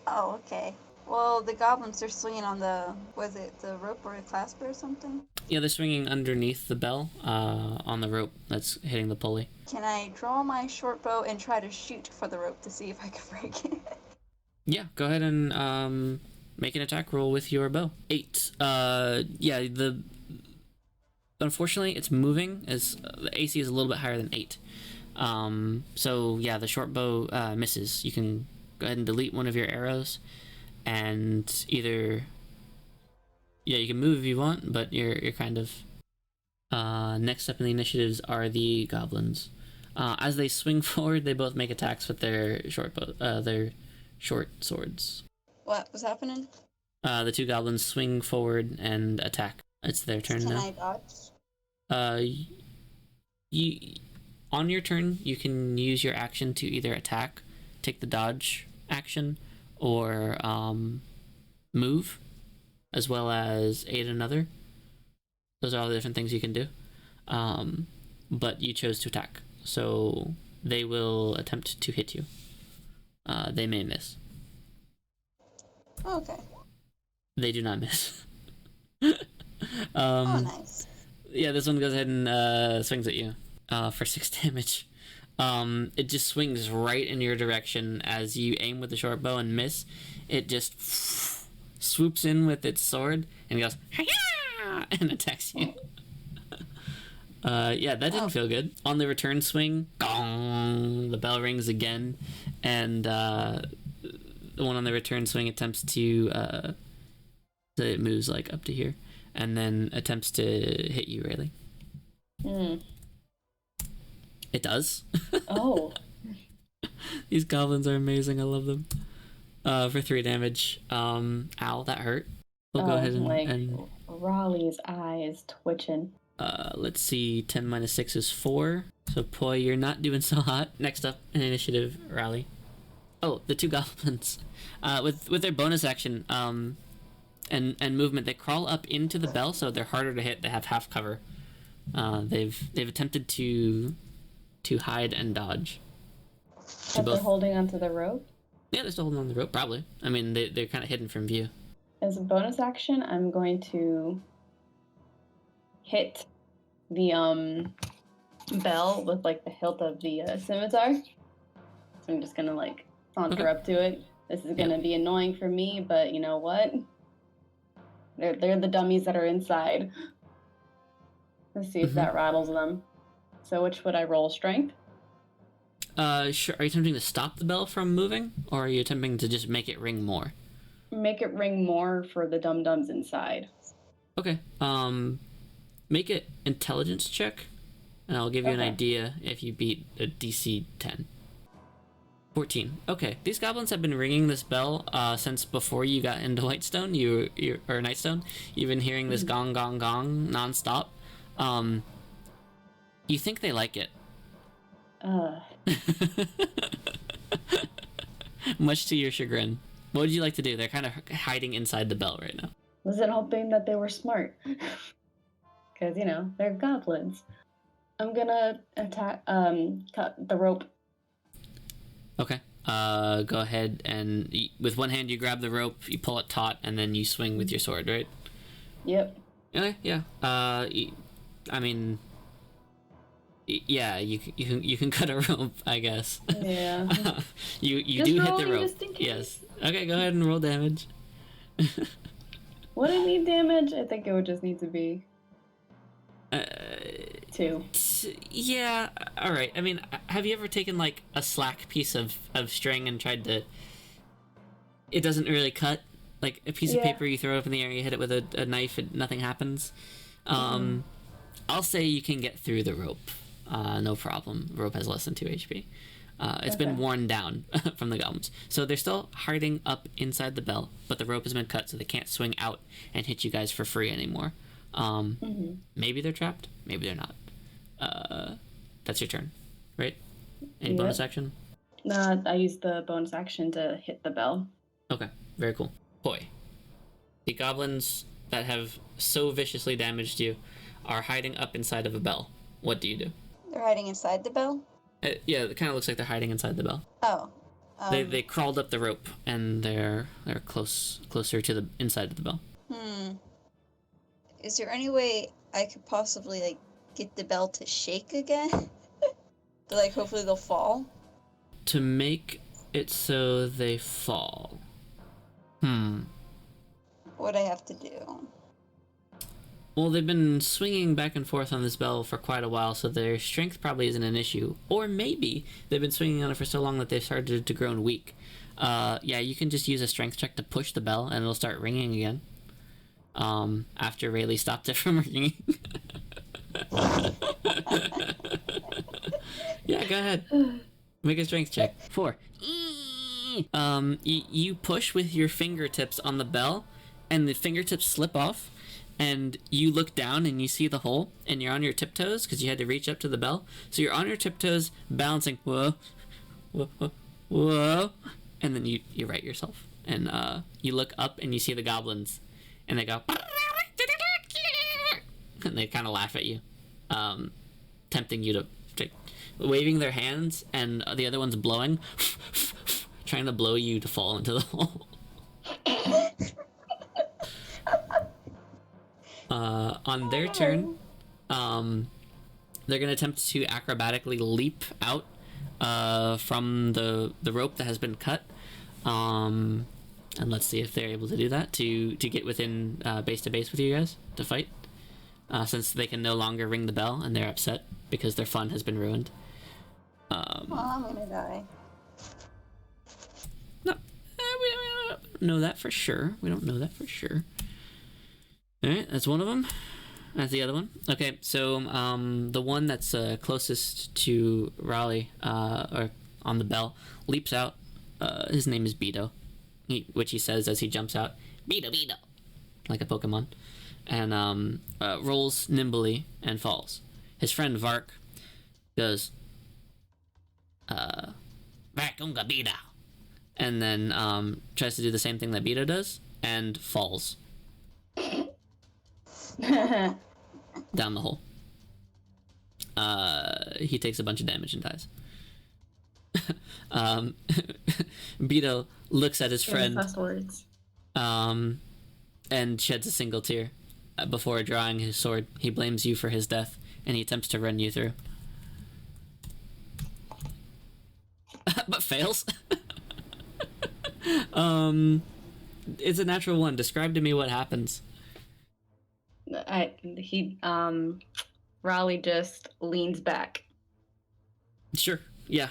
Oh, okay. Well, the goblins are swinging on the, was it the rope or a clasper or something? Yeah, they're swinging underneath the bell, on the rope that's hitting the pulley. Can I draw my short bow and try to shoot for the rope to see if I can break it? Yeah, go ahead and make an attack roll with your bow. 8. Unfortunately, it's moving, as the AC is a little bit higher than 8. So yeah, the short bow misses. You can go ahead and delete one of your arrows, and either you can move if you want, but you're kind of next up in the initiatives are the goblins. As they swing forward, they both make attacks with their their short swords. What was happening? The 2 goblins swing forward and attack. It's their turn Can now. I dodge? On your turn, you can use your action to either attack, take the dodge action, or move, as well as aid another. Those are all the different things you can do. But you chose to attack, so they will attempt to hit you. They may miss. Okay. They do not miss. Oh, nice. Yeah, this one goes ahead and swings at you for 6 damage. It just swings right in your direction as you aim with the short bow and miss. It just swoops in with its sword and goes hi-ya! And attacks you. That didn't feel good. On the return swing, gong, the bell rings again, and the one on the return swing attempts to it moves like up to here, and then attempts to hit you, Rayleigh. It does. Oh. These goblins are amazing. I love them. For 3 damage. Ow, that hurt. We'll go ahead and Raleigh's eye is twitching. let's see, 10 minus 6 is 4. So Poi, you're not doing so hot. Next up in initiative, Raleigh. Oh, the 2 goblins. With their bonus action, and movement, they crawl up into the bell, so they're harder to hit. They have half cover. They've attempted to hide and dodge. But they're holding onto the rope? Yeah, they're still holding on the rope, probably. I mean, they're kind of hidden from view. As a bonus action, I'm going to hit the bell with like the hilt of the scimitar. So I'm just gonna like saunter up to it. This is gonna be annoying for me, but you know what? They're the dummies that are inside. Let's see if that rattles them. So which would I roll? Strength? Sure. Are you attempting to stop the bell from moving, or are you attempting to just make it ring more? Make it ring more for the dum-dums inside. Okay. Make it intelligence check, and I'll give you an idea if you beat a DC 10. 14. Okay. These goblins have been ringing this bell since before you got into Whitestone. Or Nightstone. You've been hearing this gong, gong, gong nonstop. You think they like it? Much to your chagrin. What would you like to do? They're kind of hiding inside the bell right now. Wasn't hoping that they were smart. Because, they're goblins. I'm gonna attack, cut the rope. Okay. Go ahead and with one hand you grab the rope, you pull it taut, and then you swing with your sword, right? Yep. Okay, yeah. I mean, yeah, you can cut a rope, I guess. Yeah. you just do hit the rope. Just in case. Yes. Okay, go ahead and roll damage. Would it need damage? I think it would just need to be 2. Yeah. All right. I mean, have you ever taken like a slack piece of string and tried to? It doesn't really cut. Like a piece of paper, you throw it up in the air, you hit it with a knife, and nothing happens. I'll say you can get through the rope. No problem. The rope has less than 2 HP. It's been worn down from the goblins. So they're still hiding up inside the bell, but the rope has been cut so they can't swing out and hit you guys for free anymore. Maybe they're trapped, maybe they're not. That's your turn, right? Any bonus action? I used the bonus action to hit the bell. Okay, very cool. Boy, the goblins that have so viciously damaged you are hiding up inside of a bell. What do you do? They're hiding inside the bell? Yeah, it kind of looks like they're hiding inside the bell. Oh. They crawled up the rope, and they're closer to the inside of the bell. Is there any way I could possibly, like, get the bell to shake again? To, like, hopefully they'll fall? To make it so they fall. What would I have to do? Well, they've been swinging back and forth on this bell for quite a while, so their strength probably isn't an issue. Or maybe they've been swinging on it for so long that they've started to grow weak. Yeah, you can just use a strength check to push the bell, and it'll start ringing again. After Rayleigh stopped it from ringing. Yeah, go ahead. Make a strength check. 4. You push with your fingertips on the bell, and the fingertips slip off, and you look down and you see the hole, and you're on your tiptoes because you had to reach up to the bell. So you're on your tiptoes, balancing, whoa, whoa, whoa, whoa, and then you right yourself, and you look up and you see the goblins, and they go, and they kind of laugh at you, tempting you to waving their hands, and the other one's blowing, trying to blow you to fall into the hole. On their turn, they're gonna attempt to acrobatically leap out from the rope that has been cut, and let's see if they're able to do that to get within base to base with you guys to fight, since they can no longer ring the bell and they're upset because their fun has been ruined. I'm gonna die. No, we don't know that for sure. We don't know that for sure. Alright, that's one of them. That's the other one. Okay, so the one that's closest to Raleigh, or on the bell, leaps out. His name is Beto, which he says as he jumps out, Beto, Beto, like a Pokemon, and rolls nimbly and falls. His friend Vark goes, Varkunga Beto, and then tries to do the same thing that Beto does, and falls. Down the hole. He takes a bunch of damage and dies. Beto looks at his friend, and sheds a single tear. Before drawing his sword, he blames you for his death, and he attempts to run you through. But fails. It's a natural one. Describe to me what happens. Raleigh just leans back. Sure, yeah.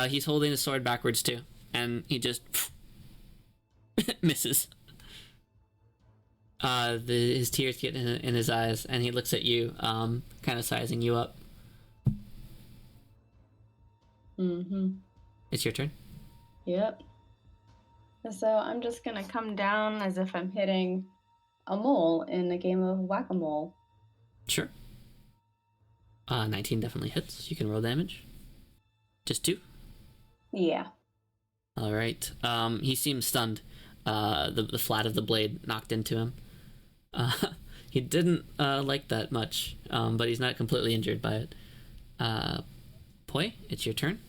He's holding his sword backwards too, and he just misses. His tears get in his eyes, and he looks at you, kind of sizing you up. It's your turn. Yep. So I'm just gonna come down as if I'm hitting a mole in a game of whack-a-mole. Sure. 19 definitely hits. You can roll damage. Just 2? Yeah. Alright. He seems stunned. The flat of the blade knocked into him. He didn't like that much, but he's not completely injured by it. Poi, it's your turn.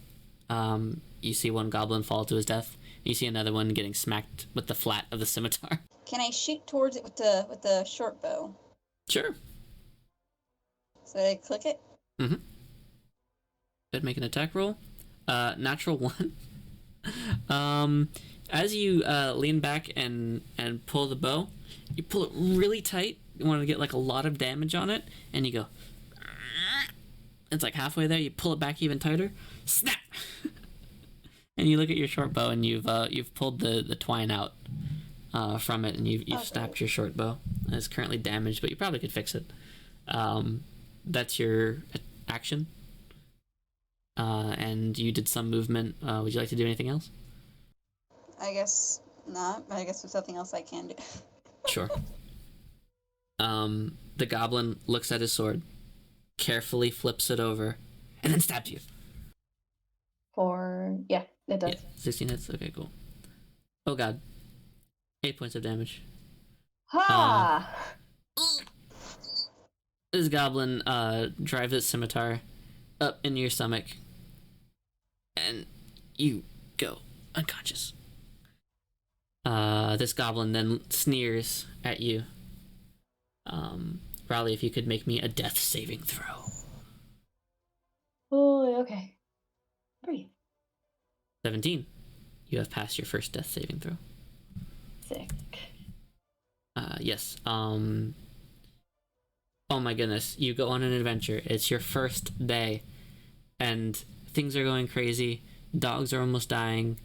You see one goblin fall to his death. You see another one getting smacked with the flat of the scimitar. Can I shoot towards it with the short bow? Sure. So I click it? Mm-hmm. Good, make an attack roll. Natural 1. As you lean back and pull the bow, you pull it really tight. You want to get like a lot of damage on it, and you go. It's like halfway there. You pull it back even tighter. Snap. And you look at your short bow, and you've pulled the twine out from it, and you've snapped your short bow. It's currently damaged, but you probably could fix it. That's your action. And you did some movement. Would you like to do anything else? I guess not, but I guess there's something else I can do. Sure. The goblin looks at his sword, carefully flips it over, and then stabs you. Yeah, it does. Yeah, 16 hits. Okay, cool. Oh god. 8 points of damage. Ha! This goblin drives its scimitar up into your stomach, and you go unconscious. This goblin then sneers at you. Raleigh, if you could make me a death saving throw. Oh, okay. Breathe. 17. You have passed your first death saving throw. Sick. Yes. Oh my goodness. You go on an adventure. It's your first day, and things are going crazy. Dogs are almost dying.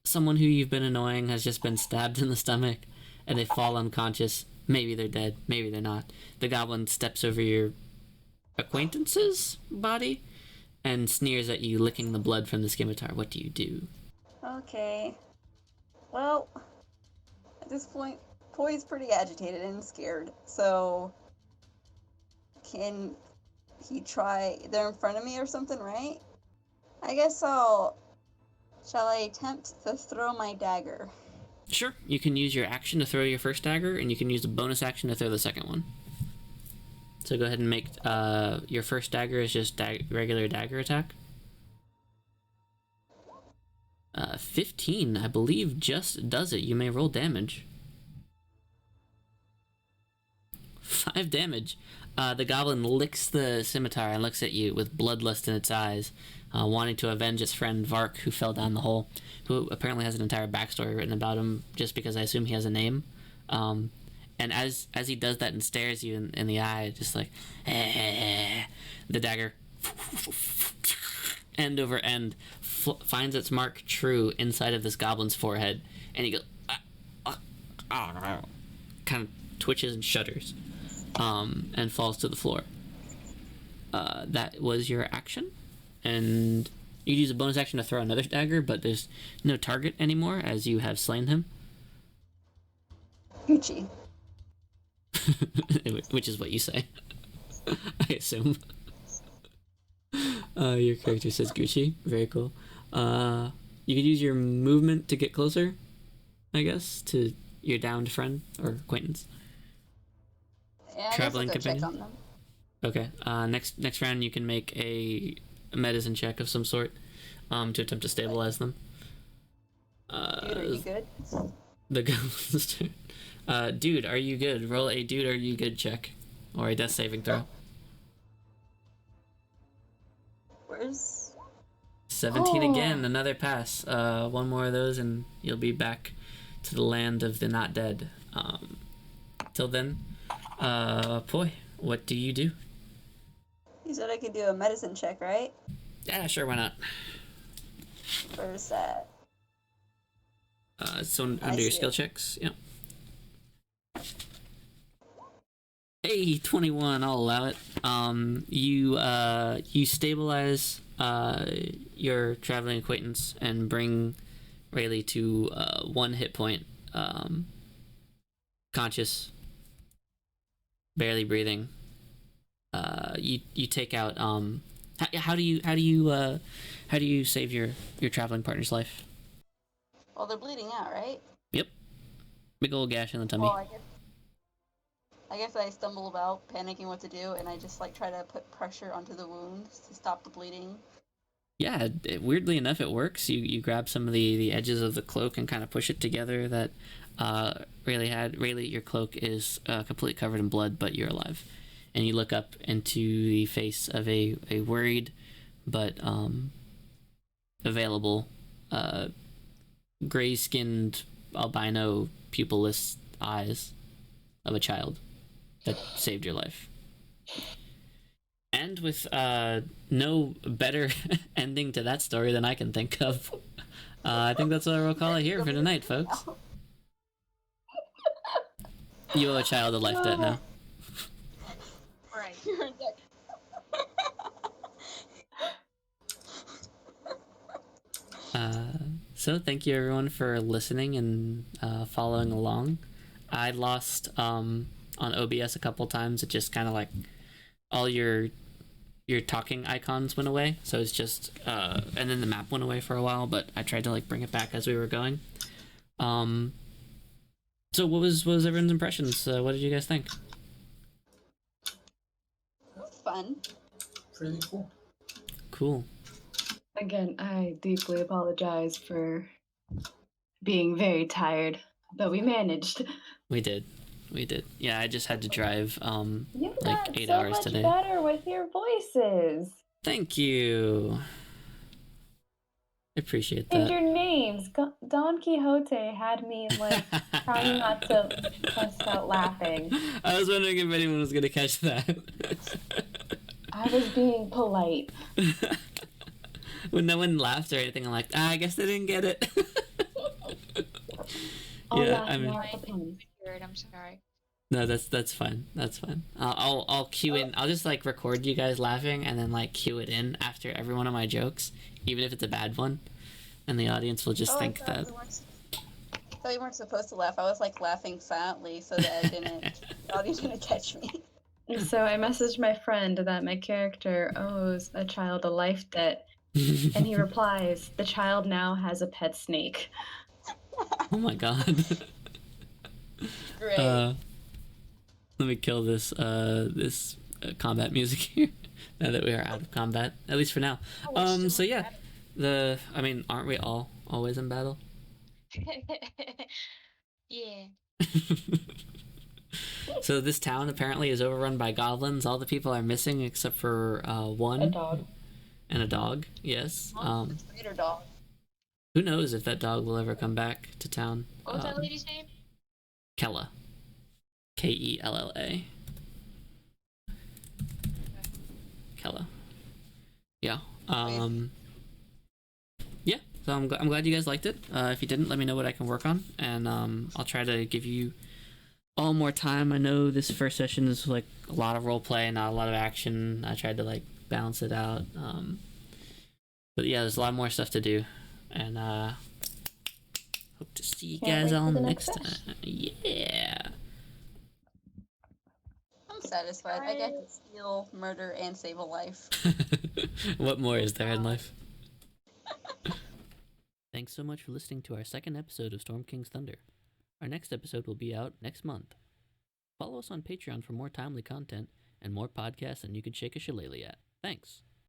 Someone who you've been annoying has just been stabbed in the stomach, and they fall unconscious. Maybe they're dead. Maybe they're not. The goblin steps over your acquaintance's body and sneers at you, licking the blood from the scimitar. What do you do? Okay. Well, at this point, Poi's pretty agitated and scared. So, can he try? They're in front of me or something, right? I guess I'll. Shall I attempt to throw my dagger? Sure. You can use your action to throw your first dagger, and you can use a bonus action to throw the second one. So go ahead and make your first dagger is just regular dagger attack. 15, I believe, just does it. You may roll damage. 5 damage. The goblin licks the scimitar and looks at you with bloodlust in its eyes, wanting to avenge its friend Vark, who fell down the hole, who apparently has an entire backstory written about him, just because I assume he has a name. And as he does that and stares you in the eye, just like, the dagger, end over end, finds its mark true inside of this goblin's forehead, and he goes, kind of twitches and shudders, and falls to the floor. That was your action, and you use a bonus action to throw another dagger, but there's no target anymore as you have slain him. Gucci. Which is what you say. I assume. Your character says Gucci. Very cool. You could use your movement to get closer, I guess, to your downed friend or acquaintance. Yeah, Traveling I guess I'll go companion? check on them. Okay. Next round you can make a medicine check of some sort to attempt to stabilize them. Dude, are you good? The goblin's turn. Dude, are you good? Roll a dude, are you good check. Or a death saving throw. Where's... 17 again, another pass. One more of those and you'll be back to the land of the not dead. Till then, Poi, what do you do? You said I could do a medicine check, right? Yeah, sure, why not? Where's that? So under your skill checks, yeah. Hey, 21, I'll allow it. You stabilize your traveling acquaintance and bring Rayleigh to 1 hit point, conscious, barely breathing. You take out how do you save your traveling partner's life? Well, they're bleeding out, right? Yep. Big old gash in the tummy. Well, I guess I stumble about, panicking what to do, and I just like try to put pressure onto the wounds to stop the bleeding. Yeah, weirdly enough, it works. You grab some of the edges of the cloak and kind of push it together. That Rayleigh, your cloak is completely covered in blood, but you're alive. And you look up into the face of a worried but available gray-skinned albino pupilless eyes of a child that saved your life. And with no better ending to that story than I can think of, I think that's what we'll call it here for tonight, folks. You owe a child a life debt now. Right. You're in debt. So thank you everyone for listening and following along. I lost on OBS a couple times. It just kind of like all your talking icons went away, so it's just and then the map went away for a while, but I tried to like bring it back as we were going. So what was everyone's impressions? What did you guys think? fun. Pretty cool. Cool. Again, I deeply apologize for being very tired, but we managed. We did. Yeah, I just had to drive You like got 8 so hours much today. better with your voices. Thank you. I appreciate And that. your names. Don Quixote had me like trying not to bust out laughing. I was wondering if anyone was gonna catch that. I was being polite. When no one laughed or anything, I'm like, I guess they didn't get it. I'll Yeah, laugh I mean, more at the puns. I'm sorry. no, that's fine. That's fine. I'll cue in. I'll just like record you guys laughing and then like cue it in after every one of my jokes, even if it's a bad one, and the audience will just think that. I thought you weren't supposed to laugh. I was like laughing silently so that the audience didn't catch me. So I messaged my friend that my character owes a child a life debt, and he replies, "The child now has a pet snake." Oh my god. Great. Let me kill this combat music here. Now that we are out of combat, at least for now. So yeah, aren't we all always in battle? Yeah. So this town apparently is overrun by goblins. All the people are missing except for one. A dog. And a dog. Yes. Raider dog. Who knows if that dog will ever come back to town? What was that lady's name? Kella. Kella. Kella. Yeah. Yeah. So I'm glad you guys liked it. If you didn't, let me know what I can work on, and I'll try to give you all more time. I know this first session is like a lot of role play, not a lot of action. I tried to like balance it out. But yeah, there's a lot more stuff to do, and hope to see you guys all next time. Yeah. I'm satisfied. I get to steal, murder, and save a life. What more is there in life? Thanks so much for listening to our second episode of Storm King's Thunder. Our next episode will be out next month. Follow us on Patreon for more timely content and more podcasts than you can shake a shillelagh at. Thanks.